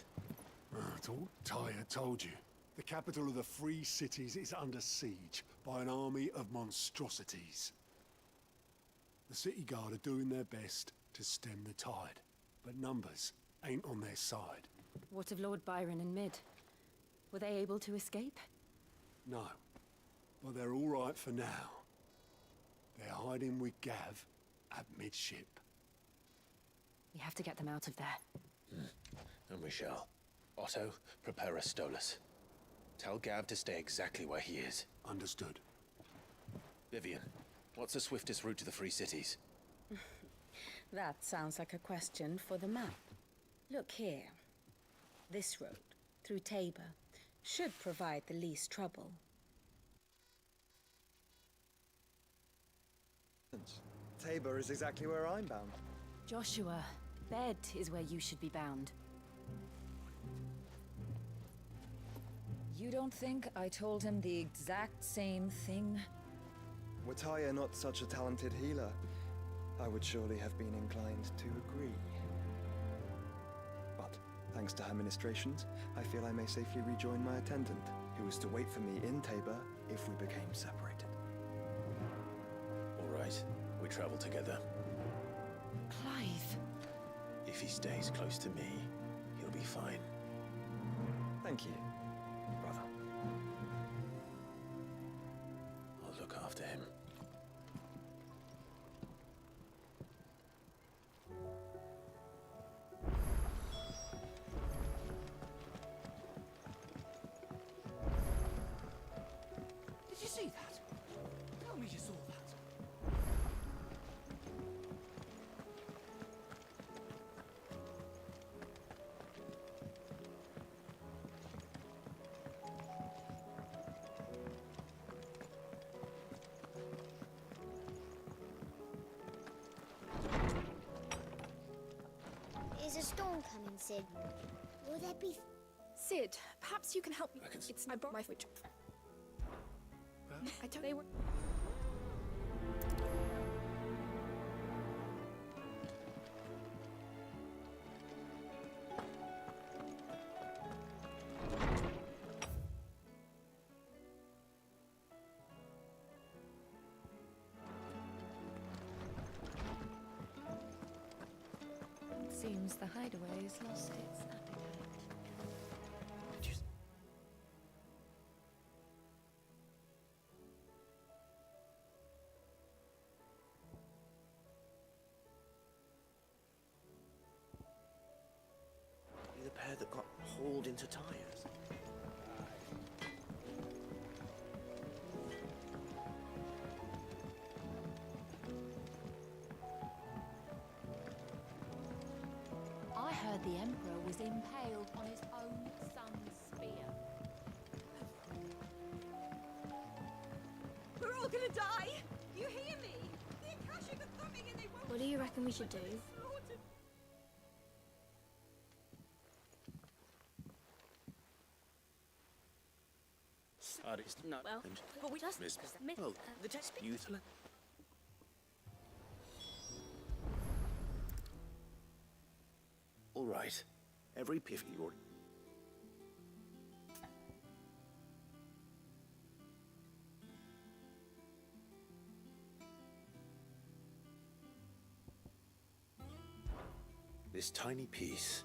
I thought Ty had told you. The capital of the Free Cities is under siege by an army of monstrosities. The city guard are doing their best to stem the tide, but numbers ain't on their side. What of Lord Byron and Mid? Were they able to escape? No, but they're all right for now. They're hiding with Gav at midship. We have to get them out of there. And we shall. Otto, prepare a Stolas. Tell Gav to stay exactly where he is. Understood. Vivian, what's the swiftest route to the Free Cities? That sounds like a question for the map. Look here. This road, through Tabor, should provide the least trouble. Tabor is exactly where I'm bound. Joshua, bed is where you should be bound. You don't think I told him the exact same thing? Were Tyre not such a talented healer, I would surely have been inclined to agree. But, thanks to her ministrations, I feel I may safely rejoin my attendant, who is to wait for me in Tabor if we became separated. All right, we travel together. Clive! If he stays close to me, he'll be fine. Thank you, brother. I'll look after him. Is a storm coming, Sid? Will there be... Sid, perhaps you can help me. It's I brought my food. I don't. They were. Seems the hideaway's lost its appetite. The pair that got hauled into tires. I heard the Emperor was impaled on his own son's spear. We're all gonna die! You hear me? The Akashic are coming and they won't... What do you reckon we should do? No, Well, but we just... Miss. Well, the test youth. All right. Every piff you order. This tiny piece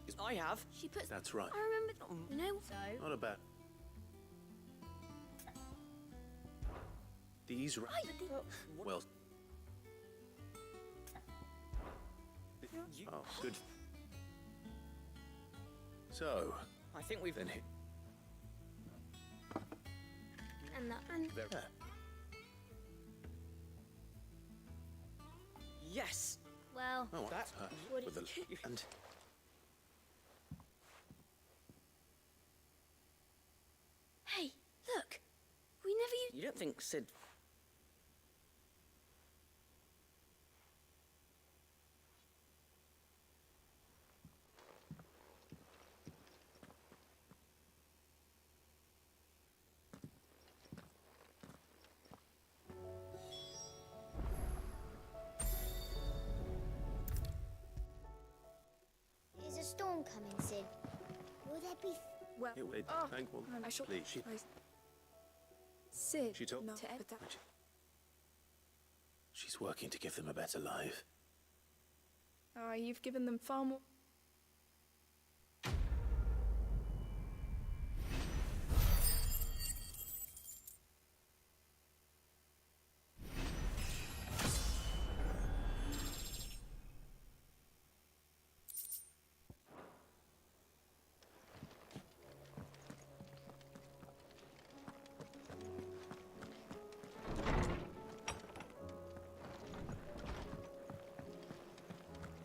is. I have. She puts... That's right. I remember... You know, so... Not about. These right. Well. Oh, good. So. I think we've... Then hit. And that... And... There. Yes! Well... Oh, that... What with did the and. Hey, look! We never used... You don't think Sid... Is a storm coming, Sid? Will there be... Well. Here, wait. Oh, Thankful. I shall. Please. Sid. She told. No, but that... She's working to give them a better life. You've given them far more.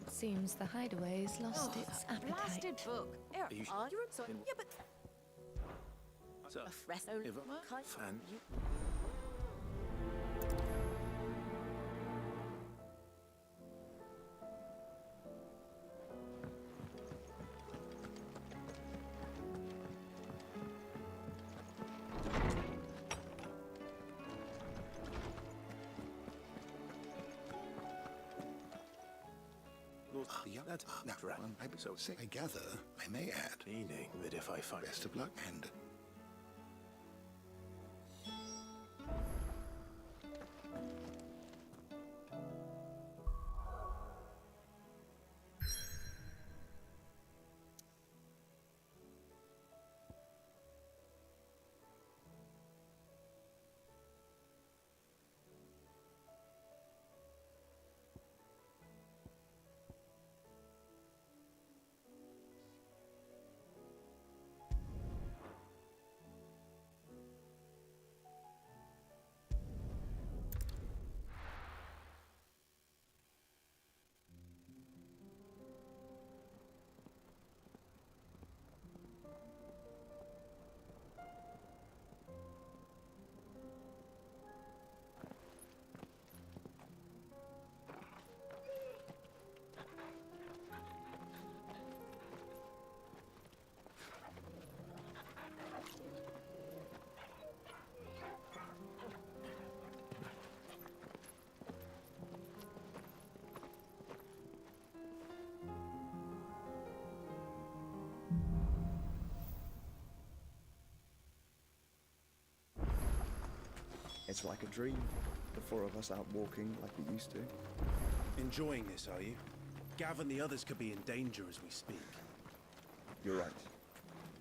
Seems the hideaway's lost its appetite. Blasted book. Are you sorry. Yeah, but... So, if a fan. That's right. So I gather, I may add. Meaning that if I find. Best of luck and. It's like a dream. The four of us out walking like we used to. Enjoying this, are you? Gav and the others could be in danger as we speak. You're right.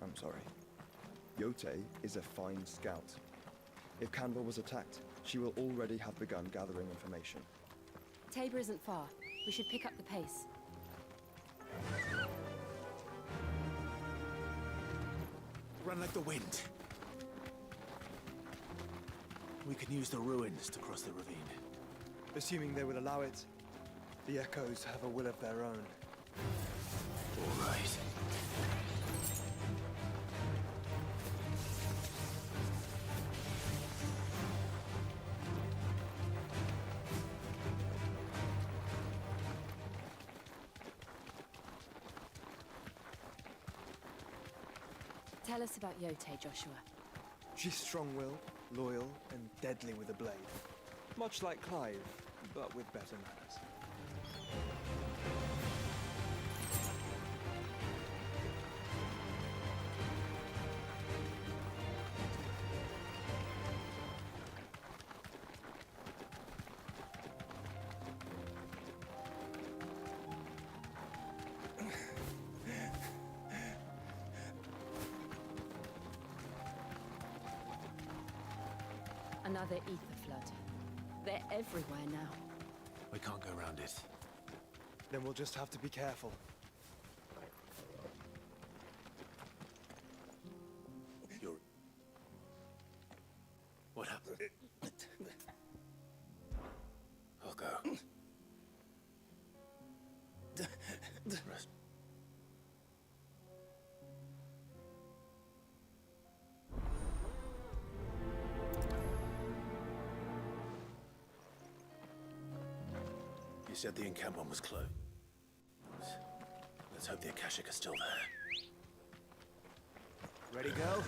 I'm sorry. Yote is a fine scout. If Canberra was attacked, she will already have begun gathering information. Tabor isn't far. We should pick up the pace. Run like the wind. We can use the ruins to cross the ravine. Assuming they will allow it, the Echoes have a will of their own. All right. Tell us about Yote, Joshua. She's strong-willed, loyal, and deadly with a blade. Much like Clive, but with better manners. Another ether flood. They're everywhere now. We can't go around it. Then we'll just have to be careful. What happened? I'll go. Rest. You said the encampment was closed. Let's hope the Akashic are still there. Ready, go?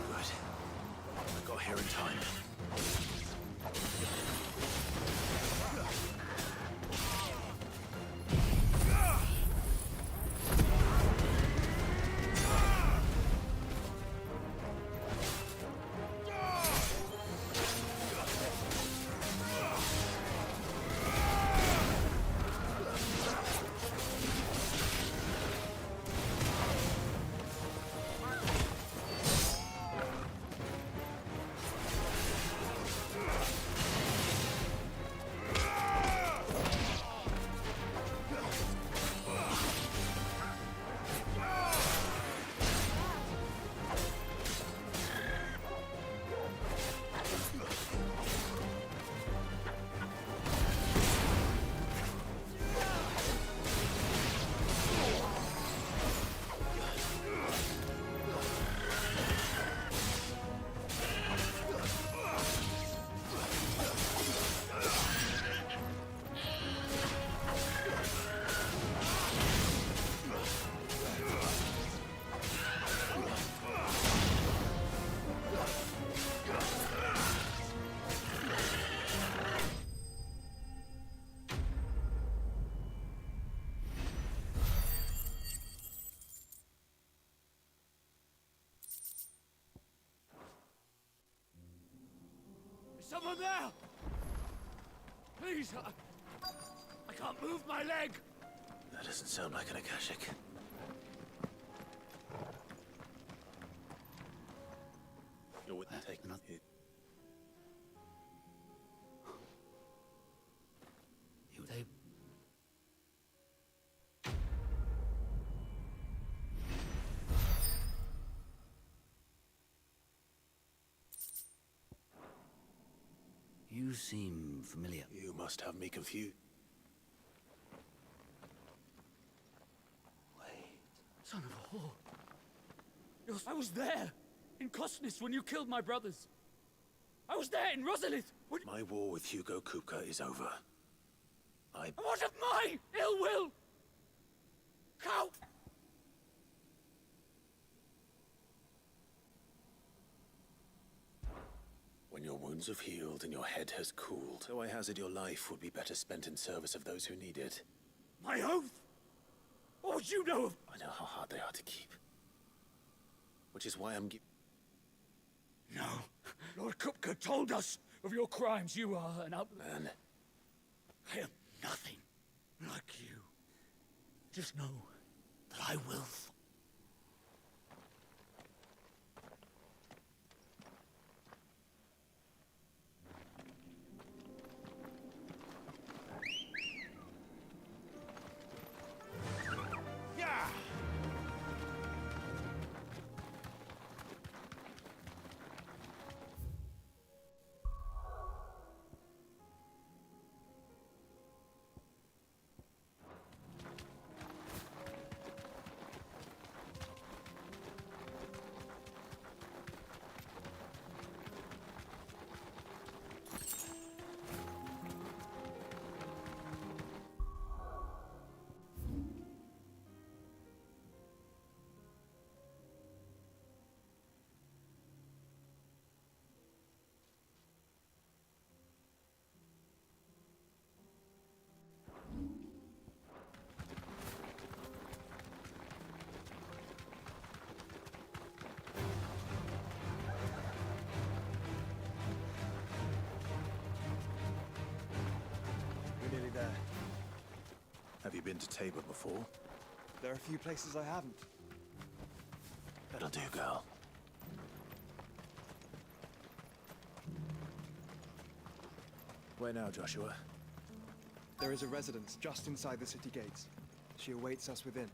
Good. I got here in time. Someone there! Please, I can't move my leg! That doesn't sound like an Akashic. You're with take not it. They... You seem familiar. You must have me confused. Son of a whore. I was there, in Cosnis, when you killed my brothers. I was there in Rosalith. My war with Hugo Kupka is over. What of my ill will? How? When you're wounded. wounds have healed and your head has cooled. So I hazard your life would be better spent in service of those who need it. My oath? What would you know of? I know how hard they are to keep. Which is why I'm No. Lord Kupka told us of your crimes. You are an man. I am nothing like you. Just know that I will. We're nearly there. Have you been to Tabor before? There are a few places I haven't. That'll do, girl. Where now, Joshua? There is a residence just inside the city gates. She awaits us within.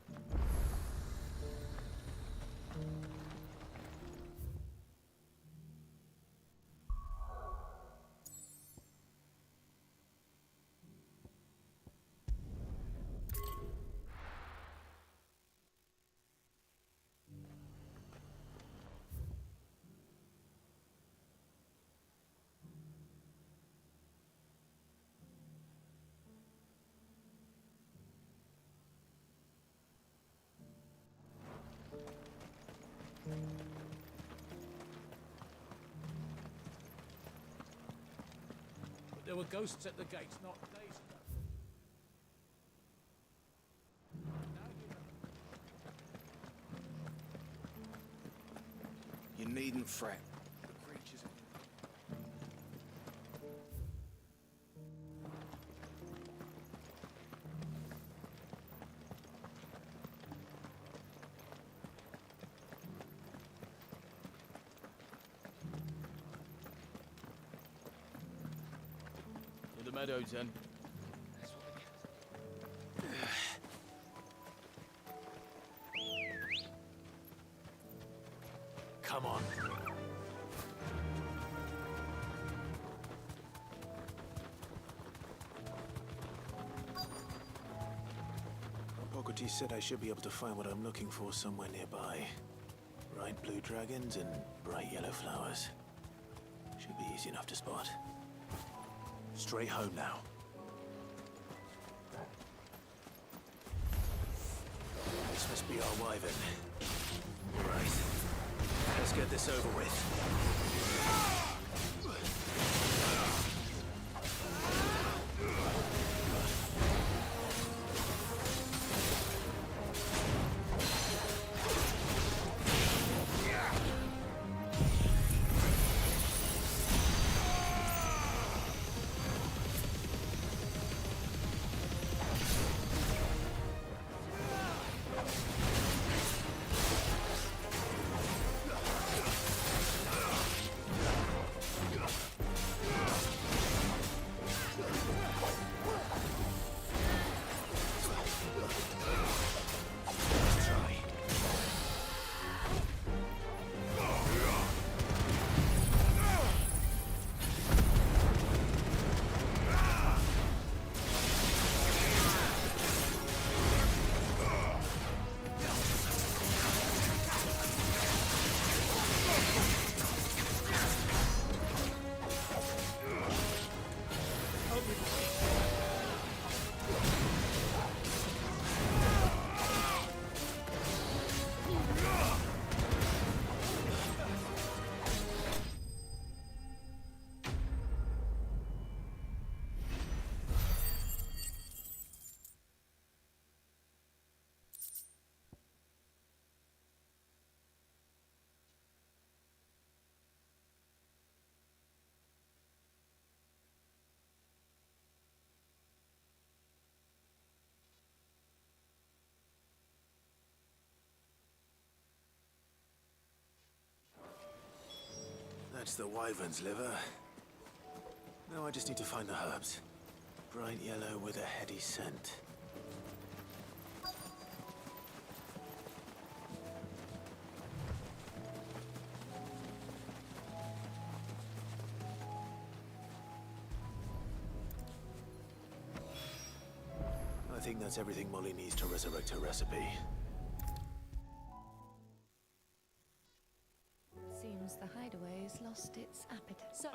There were ghosts at the gates not days ago. You needn't fret. The creatures. The meadows, then. Come on. Hippocrates said I should be able to find what I'm looking for somewhere nearby. Bright blue dragons and bright yellow flowers. Should be easy enough to spot. Straight home now. This must be our wyvern. Right. Let's get this over with. That's the wyvern's liver. Now I just need to find the herbs. Bright yellow with a heady scent. I think that's everything Molly needs to resurrect her recipe. Seems the hideaway's lost its appetite. So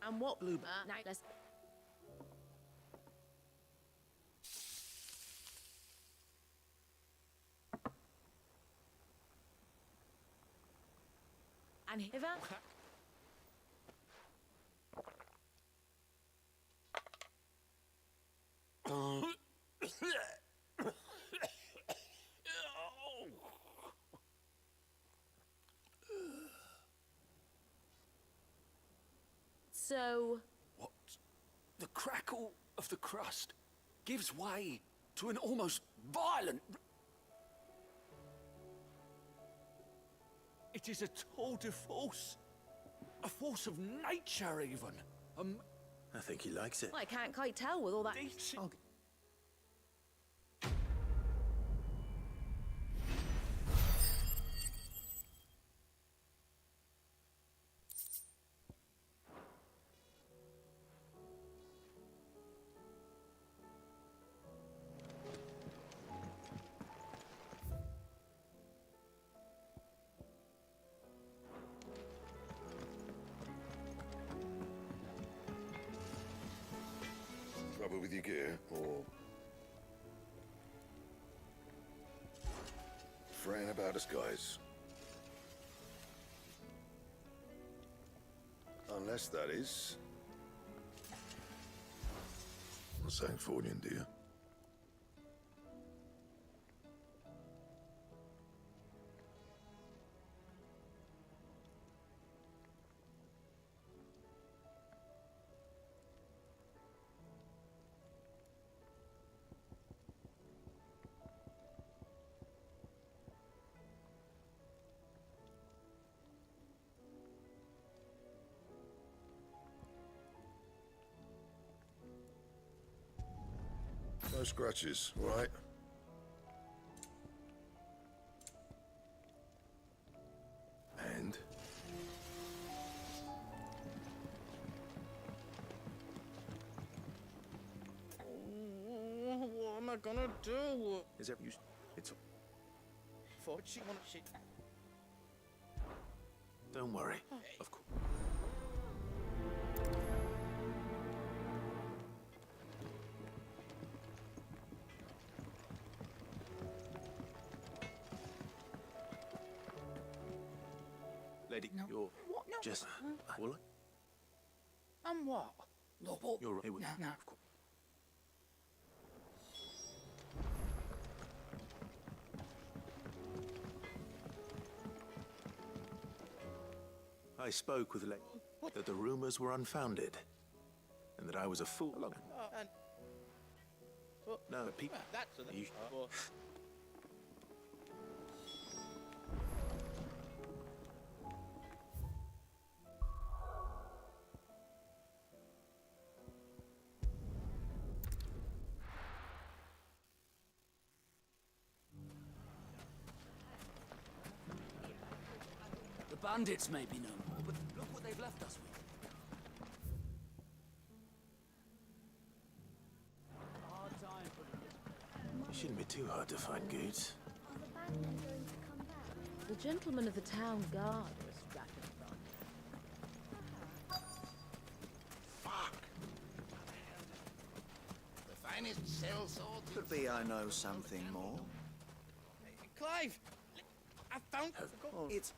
And what blue? now let's. And hither. So. What? The crackle of the crust gives way to an almost violent. It is a tour de force. A force of nature, even. I think he likes it. I can't quite tell with all that. Trouble with your gear, or fretting about us guys? Unless that is Sanfordine, dear. No scratches, all right? And? What am I gonna do? Is that you? It's. Don't worry. Of course. Lady, you're What? No. just. All And what? No, what? you're right. No. Of course. I spoke with that the rumors were unfounded, and that I was a fool. No, people. You, The bandits may be no more, but look what they've left us with. Hard time for them. it shouldn't be too hard to find goods. Are the bandmen going to come back? The gentlemen of the town guard are strapping from. The finest cell swords. Could be I know something more. Clive, I found. It's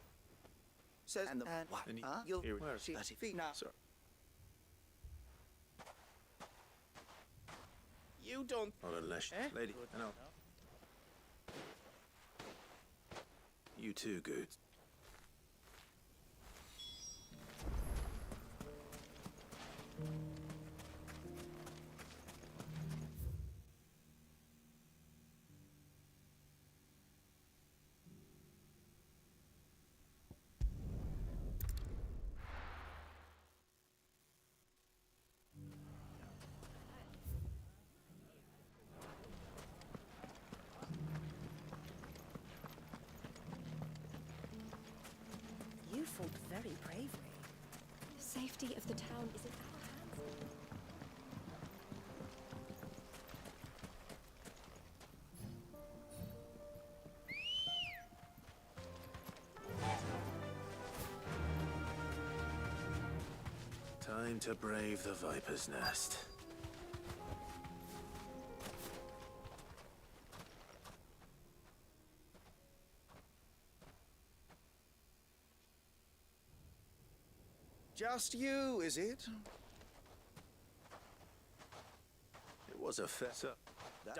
says and what? You'll Where is see that? feet now. Sir. You don't. Not unless, lady. No. You too, goods. very bravery. The safety of the town is in our hands. Time to brave the Viper's Nest. Just you, is it? It was a fess up. That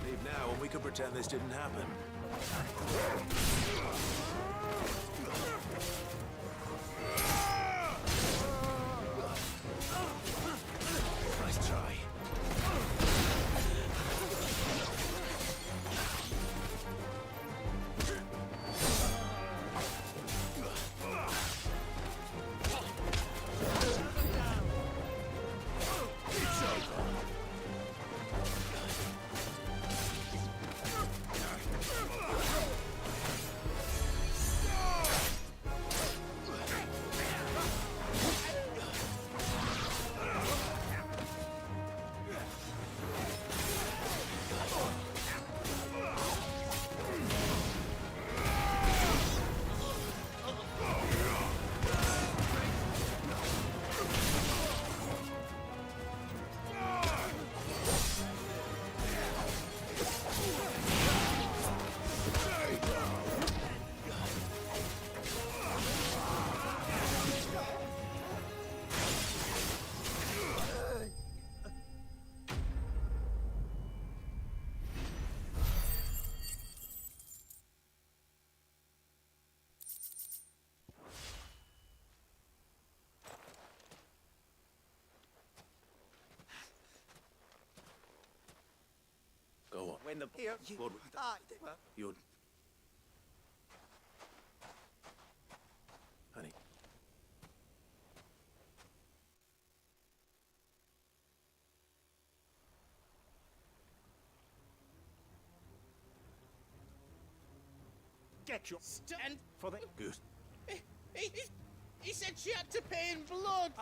Leave now and we could pretend this didn't happen. Nice try. It's over. Go on. when the here Lord, you're... Honey. Get your stand For the... Good. He said she had to pay in blood.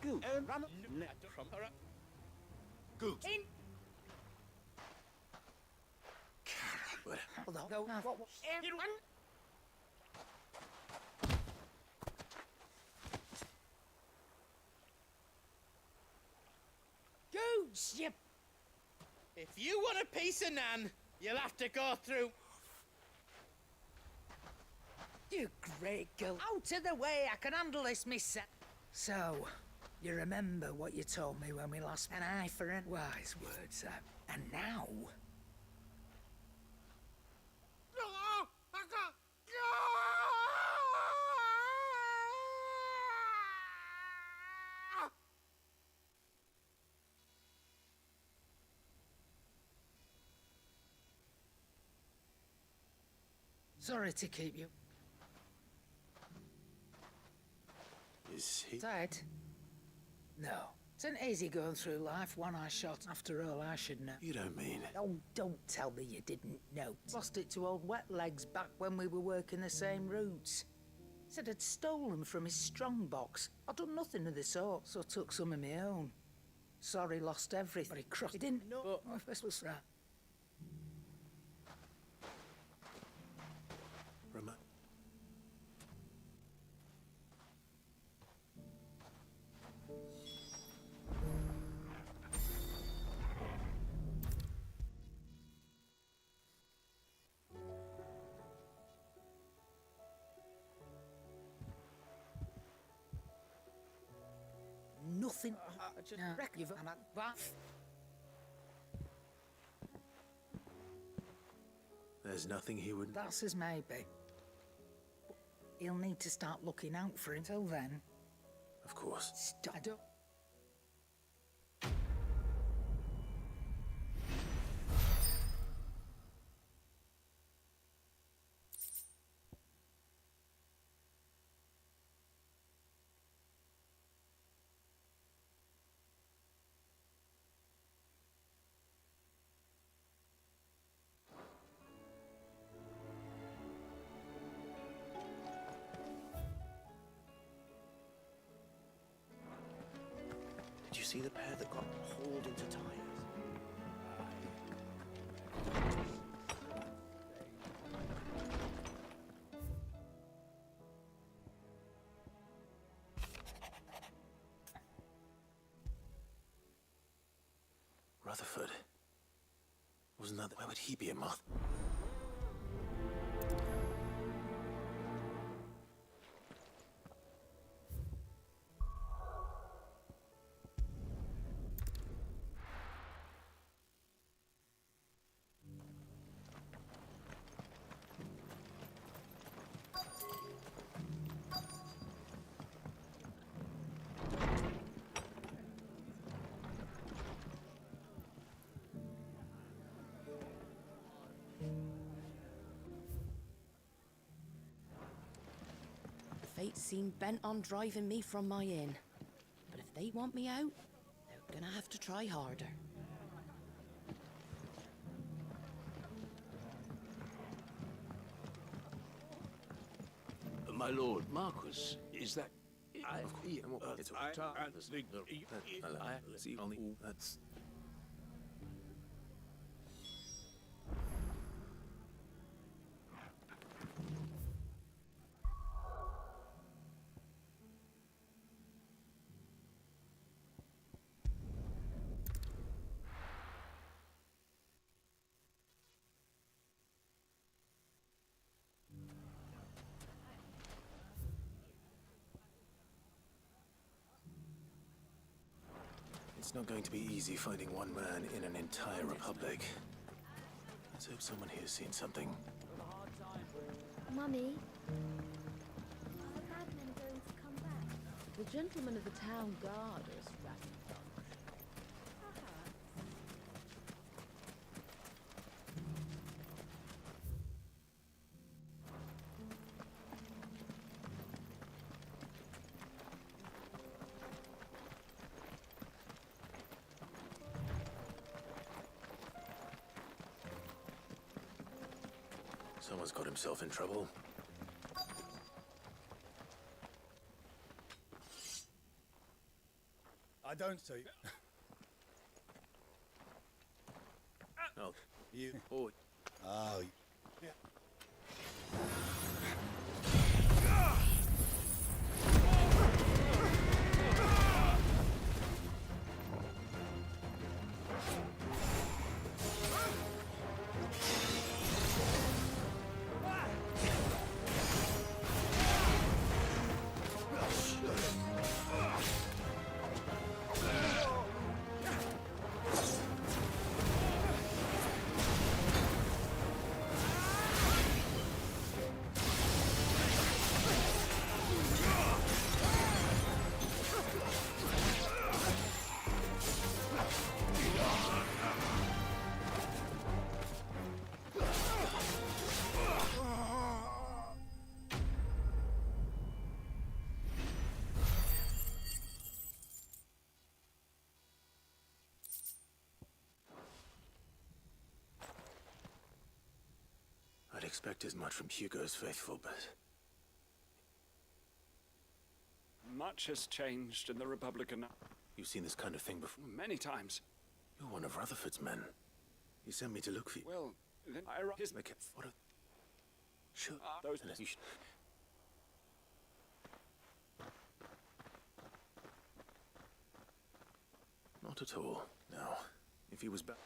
Good. Run from her. Good. In. Hold on. No, what? Everyone. Goose, yep. If you want a piece of Nan, you'll have to go through. You great girl. Out of the way, I can handle this myself. So, you remember what you told me when we lost an eye for an wise words, and now... Sorry to keep you. Is he... Dead? No. It's an easy going through life, one eye shot. After all, I should know. You don't mean... Oh, don't tell me you didn't know. Lost it to old Wet Legs back when we were working the same routes. Said I'd stolen from his strong box. I'd done nothing of the sort, so I took some of my own. Sorry, lost everything. But he crossed. He didn't know. But this was right. Remind... Nothing. I just reckon you've... There's nothing he would... That's as maybe. But he'll need to start looking out for him. Till then... Of course. Stop. I don't... Did you see the pair that got hauled into tires? Rutherford. Wasn't that... Why would he be a moth? Fate seem bent on driving me from my inn. But if they want me out, they're gonna have to try harder. My lord, Marquis, is that... That's... It's not going to be easy finding one man in an entire republic. Let's hope someone here's seen something. Mummy, are the bad men going to come back? The gentlemen of the town guard are as ratty bunch. Someone's got himself in trouble. I don't see. Oh, You. oh, Oh. Yeah. I'd expect as much from Hugo's faithful, but... Much has changed in the Republican... You've seen this kind of thing before? Many times. You're one of Rutherford's men. He sent me to look for you. Well, then I... His... What a... Sure. Those... You should... Not at all. Now, if he was back...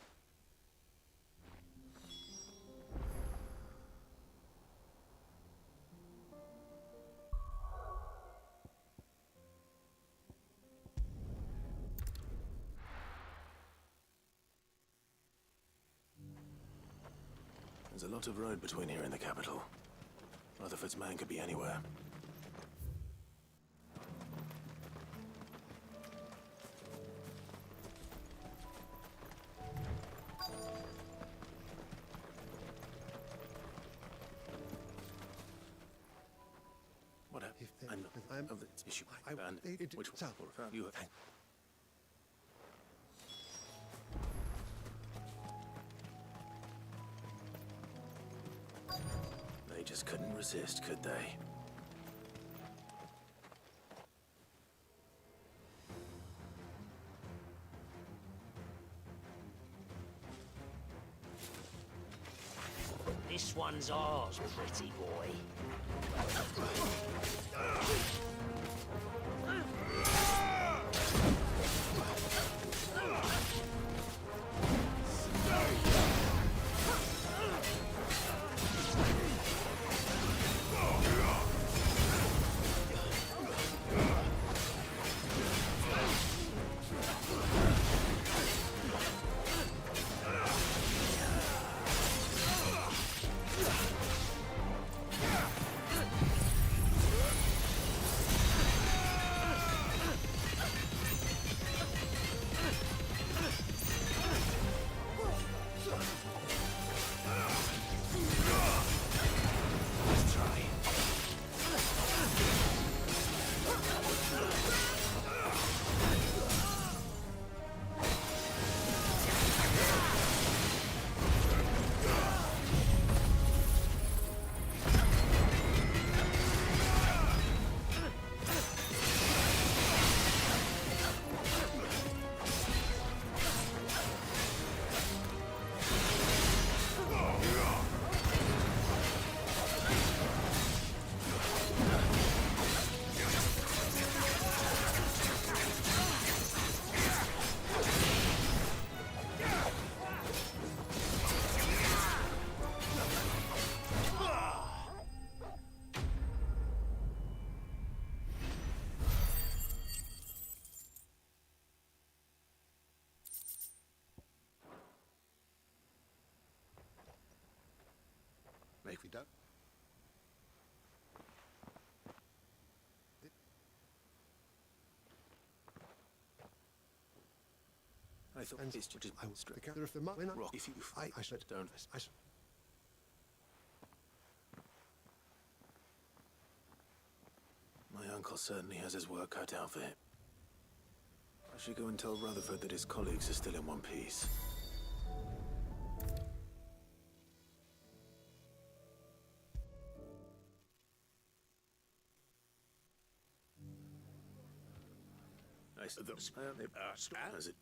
There's a lot of road between here and the capital. Rutherford's man could be anywhere. What I'm of the issue I found, which found you. They just couldn't resist, could they? Everything's ours, pretty boy. Make we don't. I thought it's just I will strike Together if the man rock if you fight. I should don't. My uncle certainly has his work cut out for him. I should go and tell Rutherford that his colleagues are still in one piece. I said those as it.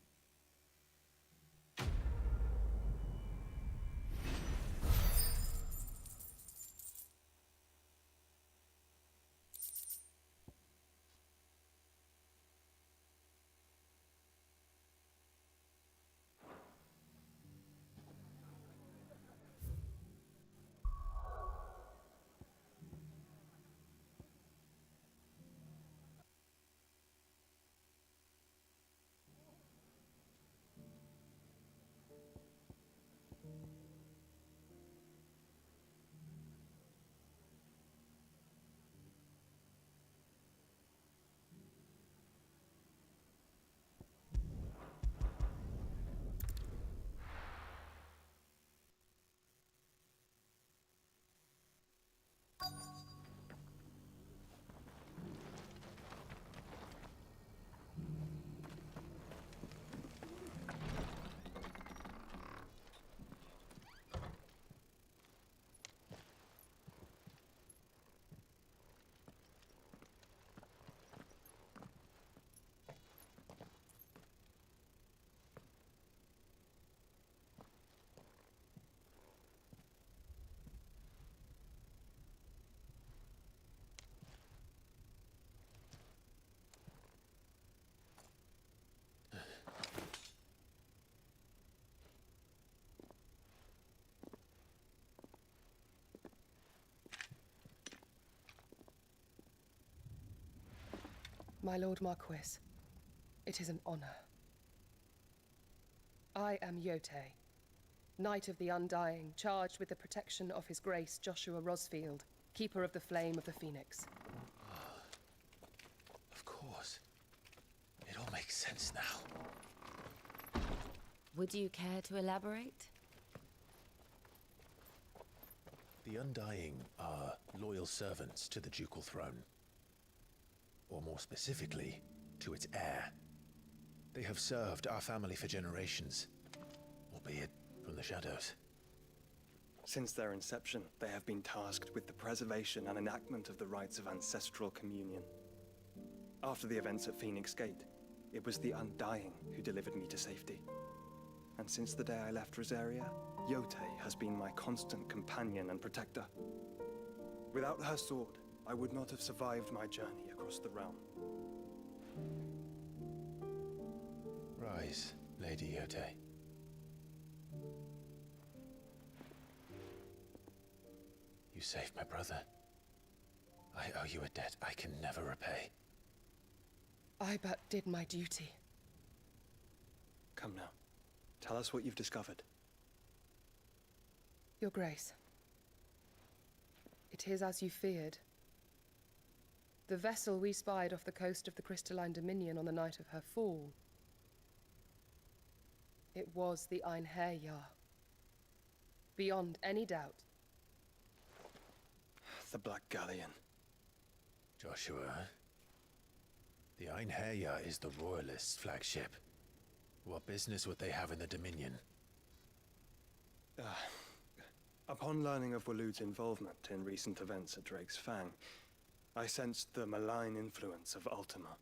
My Lord Marquis, it is an honor. I am Yote, Knight of the Undying, charged with the protection of His Grace Joshua Rosfield, Keeper of the Flame of the Phoenix. Of course. It all makes sense now. Would you care to elaborate? The Undying are loyal servants to the ducal throne. Or more specifically, to its heir. They have served our family for generations, albeit from the shadows. Since their inception, they have been tasked with the preservation and enactment of the rites of ancestral communion. After the events at Phoenix Gate, it was the Undying who delivered me to safety. And since the day I left Rosaria, Yote has been my constant companion and protector. Without her sword, I would not have survived my journey across the realm. Rise, Lady Yote. You saved my brother. I owe you a debt I can never repay. I but did my duty. Come now. Tell us what you've discovered. Your Grace. It is as you feared. The vessel we spied off the coast of the Crystalline Dominion on the night of her fall. It was the Einherjar. Beyond any doubt. The Black Galleon. Joshua, the Einherjar is the Royalists' flagship. What business would they have in the Dominion? Upon learning of Waloed's involvement in recent events at Drake's Fang, I sensed the malign influence of Ultima,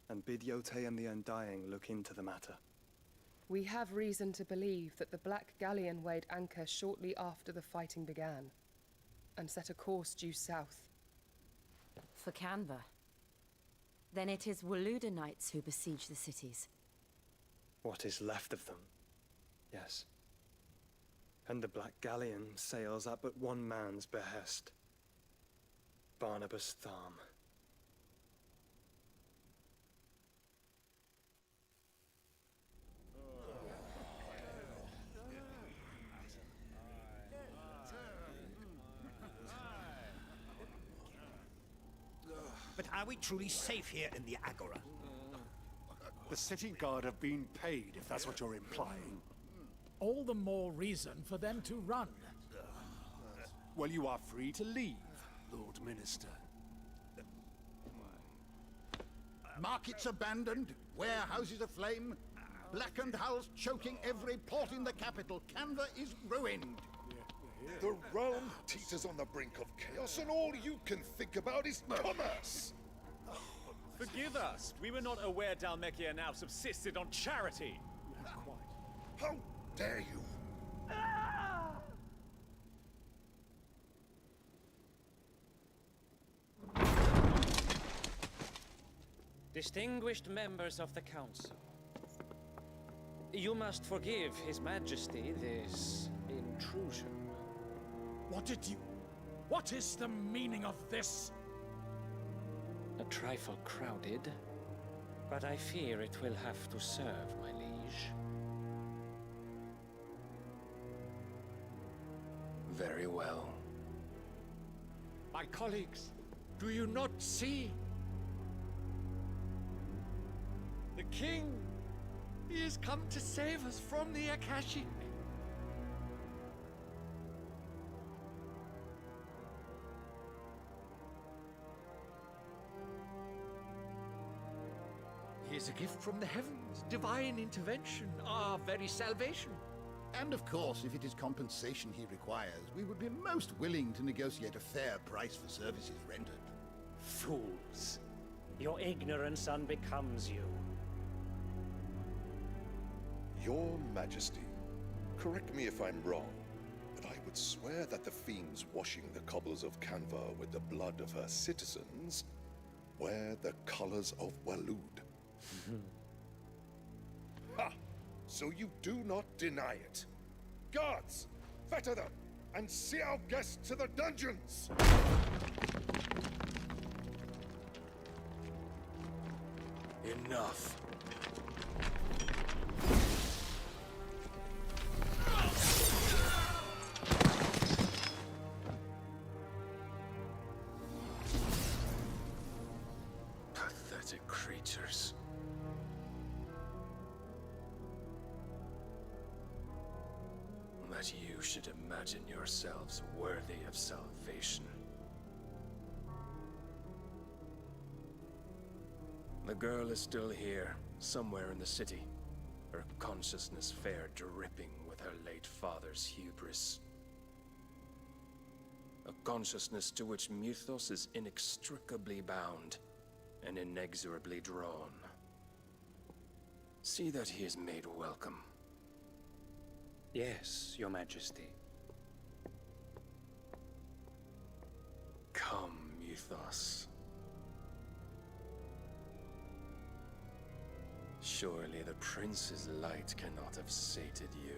and bid Yote and the Undying look into the matter. We have reason to believe that the Black Galleon weighed anchor shortly after the fighting began, and set a course due south. For Canva. Then it is Waloeda knights who besiege the cities. What is left of them, yes. And the Black Galleon sails at but one man's behest. Barnabas Tharm. But are we truly safe here in the Agora? The city guard have been paid, if that's what you're implying. All the more reason for them to run. Well, you are free to leave, Lord Minister. Markets abandoned, warehouses aflame, blackened hulls choking every port in the capital. Canva is ruined. The realm teeters on the brink of chaos, and all you can think about is commerce! Forgive us. We were not aware Dhalmekia now subsisted on charity. How dare you? Distinguished members of the Council, you must forgive His Majesty this intrusion. What is the meaning of this? A trifle crowded, but I fear it will have to serve, my liege. Very well. My colleagues, do you not see? The king! He has come to save us from the Akashic. He is a gift from the heavens, divine intervention, our very salvation. And of course, if it is compensation he requires, we would be most willing to negotiate a fair price for services rendered. Fools. Your ignorance unbecomes you. Your Majesty, correct me if I'm wrong, but I would swear that the fiends washing the cobbles of Canva with the blood of her citizens wear the colors of Waloed. Ha! So you do not deny it. Guards, fetter them, and see our guests to the dungeons! Enough. Pathetic creatures. That you should imagine yourselves worthy of salvation. The girl is still here, somewhere in the city. Her consciousness fair dripping with her late father's hubris. A consciousness to which Mythos is inextricably bound and inexorably drawn. See that he is made welcome. Yes, Your Majesty. Come, Mythos. Surely the Prince's light cannot have sated you.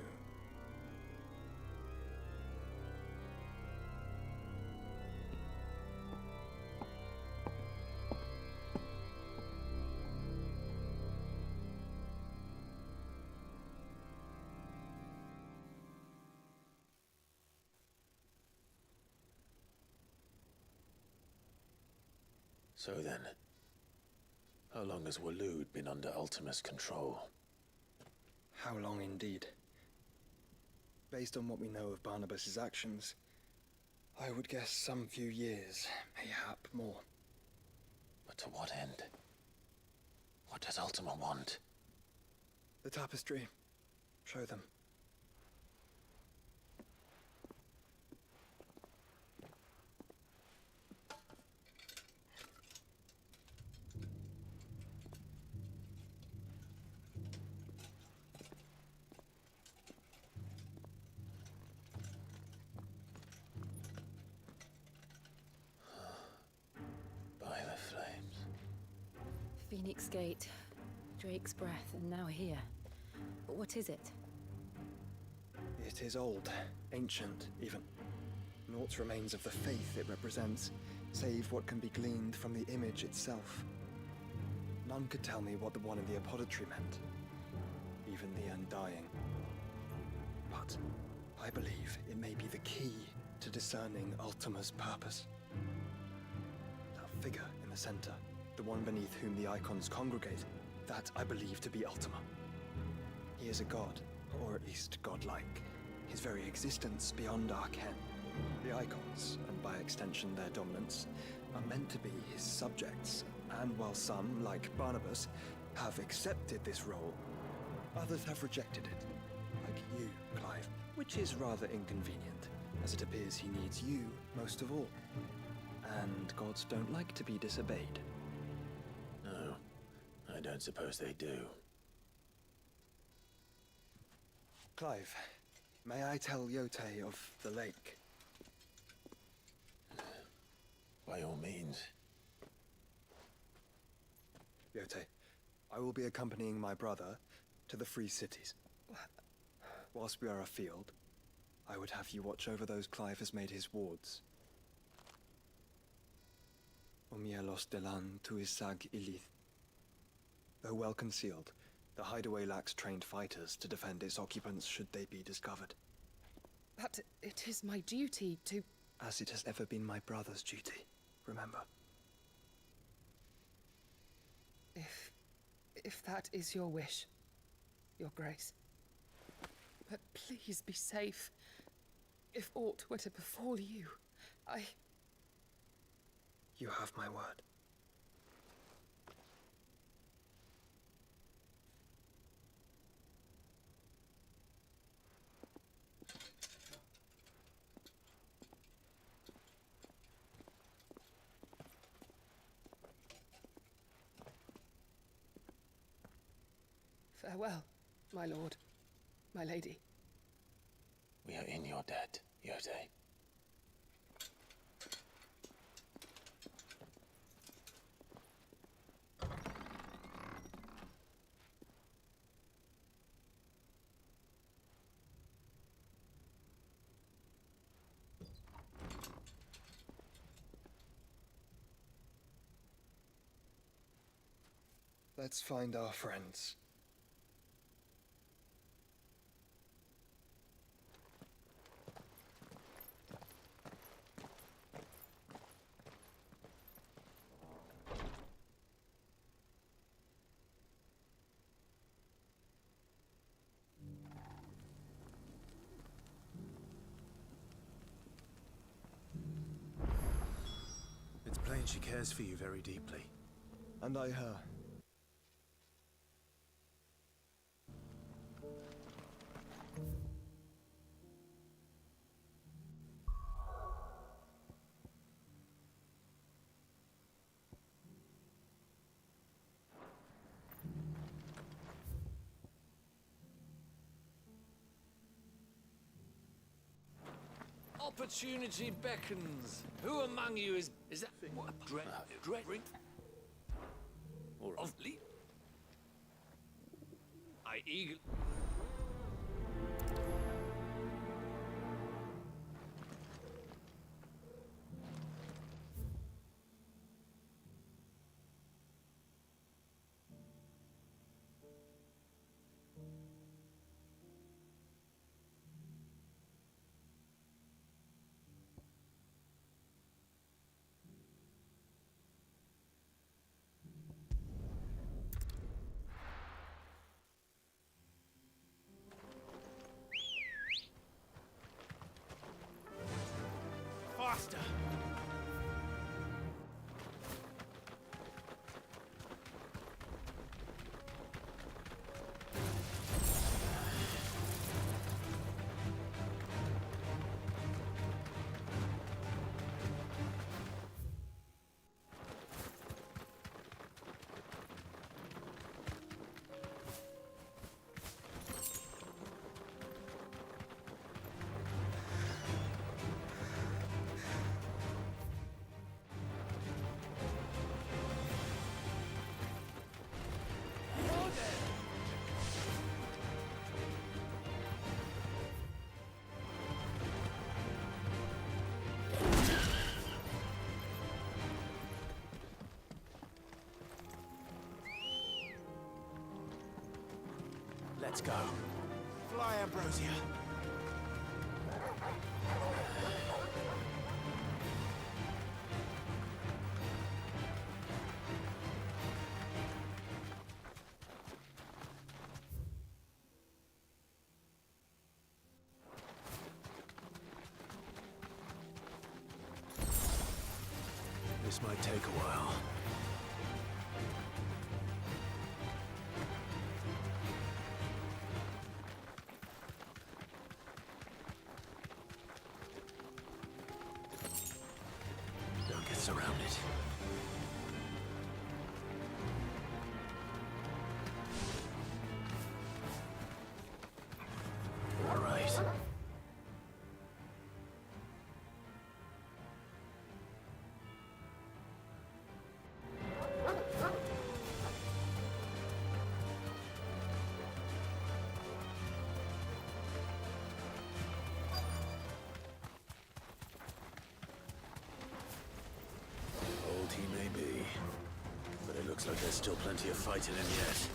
So then, how long has Waloed been under Ultima's control? How long indeed? Based on what we know of Barnabas's actions, I would guess some few years, mayhap more. But to what end? What does Ultima want? The tapestry. Show them. By the flames. Phoenix Gate, Drake's Breath, and now here. What is it? It is old, ancient even. Naught remains of the faith it represents, save what can be gleaned from the image itself. None could tell me what the one in the apothecary meant, even the Undying. But I believe it may be the key to discerning Ultima's purpose. That figure in the center, the one beneath whom the icons congregate, that I believe to be Ultima. He is a god, or at least godlike. His very existence beyond our ken. The icons, and by extension their dominance, are meant to be his subjects, and while some, like Barnabas, have accepted this role, others have rejected it, like you, Clive, which is rather inconvenient, as it appears he needs you most of all. And gods don't like to be disobeyed. No, I don't suppose they do. Clive, may I tell Yote of the lake? By all means. Yote, I will be accompanying my brother to the Free Cities. Whilst we are afield, I would have you watch over those Clive has made his wards. Omielos delan tuisag ilith. Though well concealed, the hideaway lacks trained fighters to defend its occupants should they be discovered. But it is my duty to... As it has ever been my brother's duty, remember. If that is your wish, Your Grace. But please be safe. If aught were to befall you, You have my word. Farewell, my lord, my lady. We are in your debt, Yote. Let's find our friends. It's plain she cares for you very deeply. And I her. Opportunity beckons. Who among you is that what? Dread or of leap? I eagerly. Faster! Let's go. Fly, Ambrosia. This might take a while. Don't get surrounded. All right. Old he may be, but it looks like there's still plenty of fight in him yet.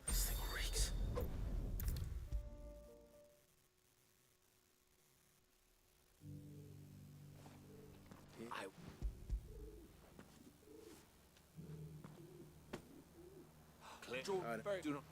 This thing reeks. Do not.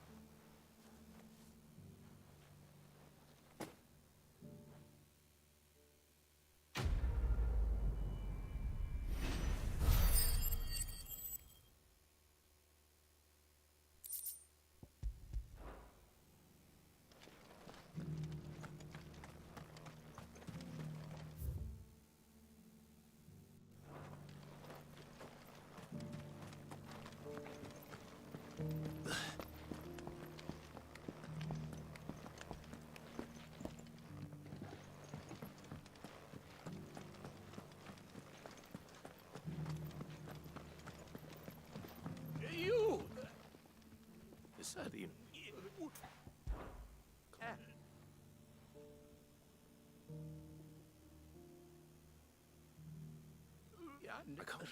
The... I can't...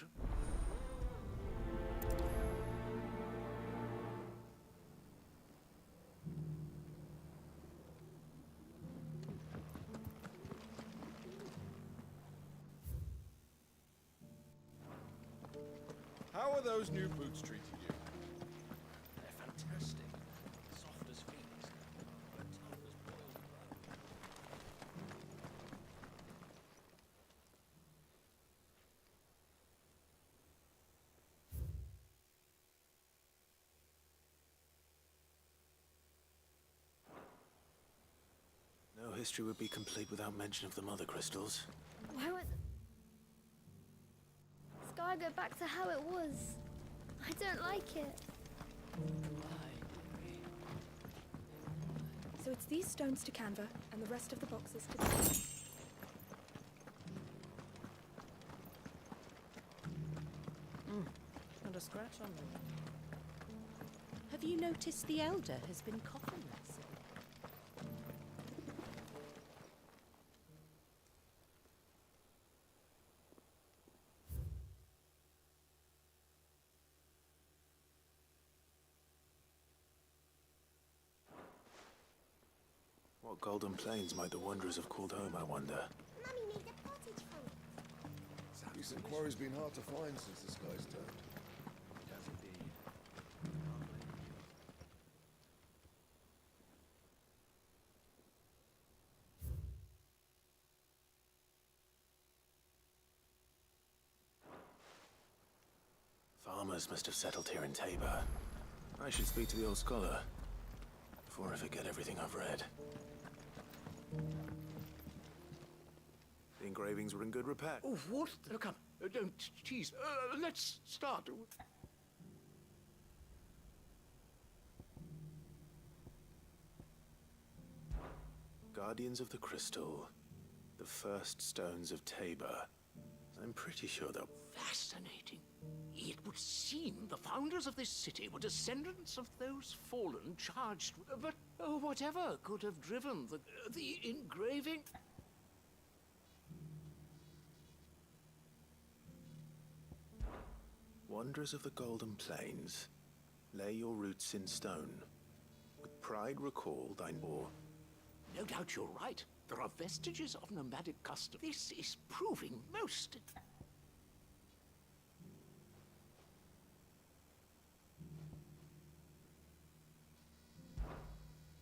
How are those new boots treating you? They're fantastic. Soft as phoenix, but tough as boiled butter. No history would be complete without mention of the mother crystals. Why won't the sky go back to how it was? I don't like it. So it's these stones to Canva, and the rest of the boxes to... Not a scratch on them. Have you noticed the Elder has been coffinless? What golden plains might the wanderers have called home, I wonder? Mummy made a pottage from it. Recent quarry's been hard to find since the sky's turned. It has indeed. Farmers must have settled here in Tabor. I should speak to the old scholar before I forget everything I've read. The engravings were in good repair. Oh, what? Come, don't tease. Let's start. Guardians of the Crystal, the first stones of Tabor. I'm pretty sure they'll... Fascinating. It would seem the founders of this city were descendants of those fallen charged. But whatever could have driven the engraving? Wanderers of the Golden Plains, lay your roots in stone. With pride recall thine war. No doubt you're right. There are vestiges of nomadic custom. This is proving most...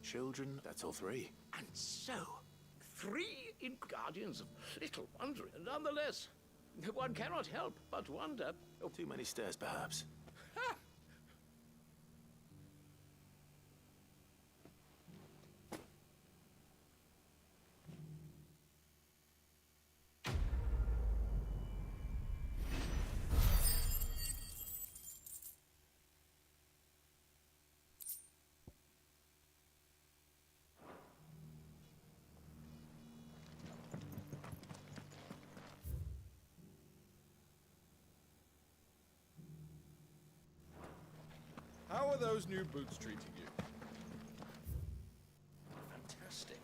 Children, that's all three. And so, 3 in Guardians of Little Wonder. Nonetheless, one cannot help but wonder... Oh, too many stairs, perhaps. How are those new boots treating you? Fantastic.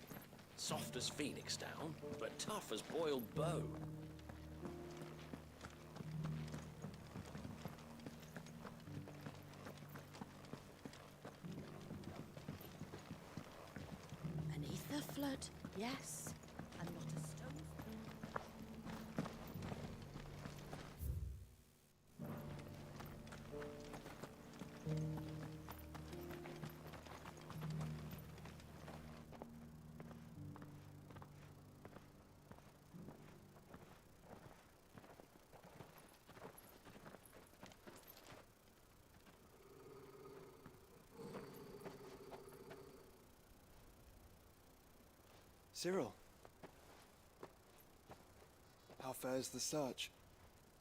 Soft as phoenix down, but tough as boiled bow. An ether flood, yes, and not a stone. Cyril. How fares the search?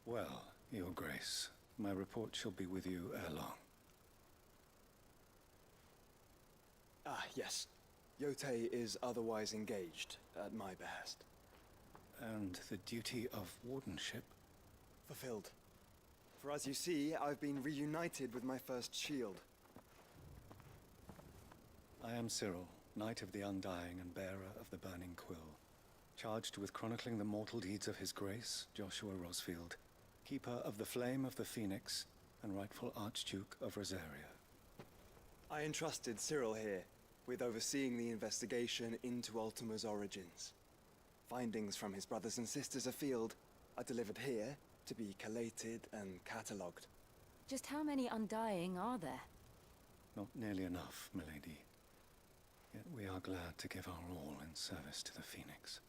Well, Your Grace, my report shall be with you ere long. Ah, yes. Yotei is otherwise engaged, at my behest. And the duty of wardenship? Fulfilled. For as you see, I've been reunited with my first shield. I am Cyril, Knight of the Undying and bearer of the Burning Quill, charged with chronicling the mortal deeds of His Grace, Joshua Rosfield, Keeper of the Flame of the Phoenix and rightful Archduke of Rosaria. I entrusted Cyril here with overseeing the investigation into Ultima's origins. Findings from his brothers and sisters afield are delivered here to be collated and catalogued. Just how many Undying are there? Not nearly enough, milady. Yet we are glad to give our all in service to the Phoenix.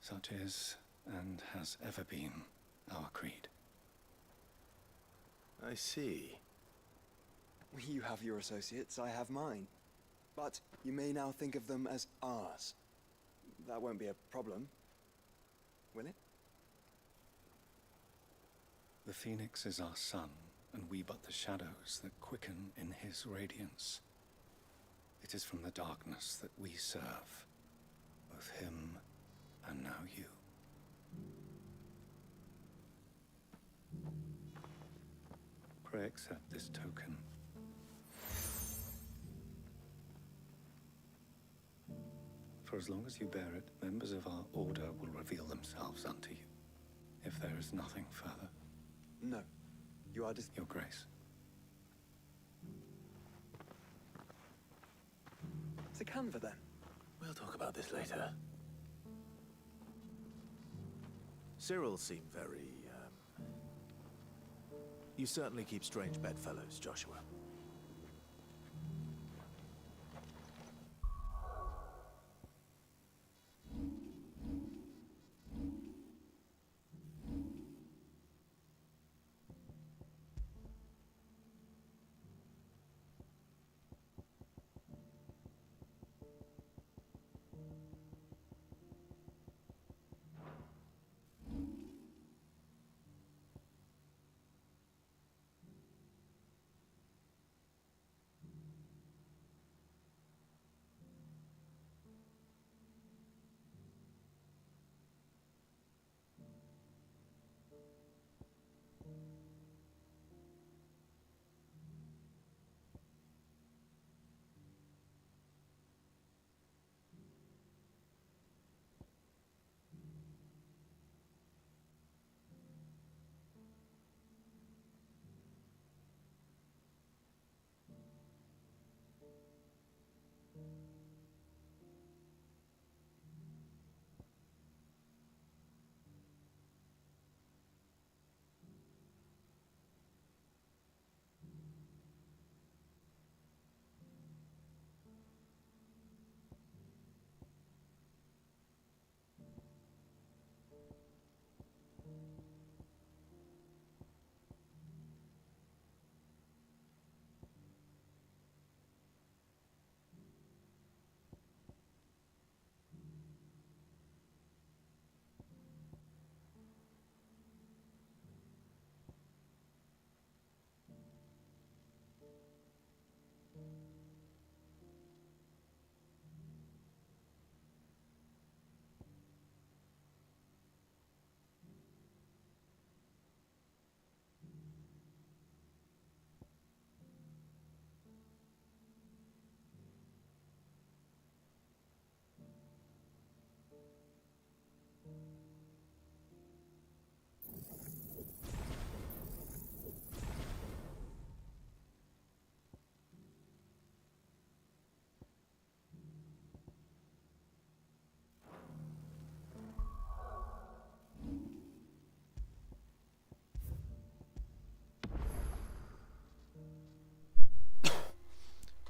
Such is, and has ever been, our creed. I see. You have your associates, I have mine. But you may now think of them as ours. That won't be a problem, will it? The Phoenix is our sun, and we but the shadows that quicken in his radiance. It is from the darkness that we serve, both him and now you. Pray accept this token. For as long as you bear it, members of our order will reveal themselves unto you. If there is nothing further. No. You are Your Grace. To Canva, then. We'll talk about this later. Cyril seemed very, You certainly keep strange bedfellows, Joshua.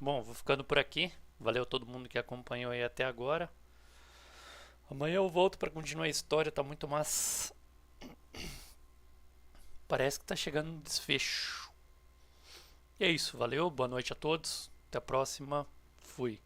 Bom, vou ficando por aqui. Valeu todo mundo que acompanhou aí até agora. Amanhã eu volto para continuar a história, tá muito massa. Parece que tá chegando no desfecho. E é isso, valeu, boa noite a todos. Até a próxima. Fui.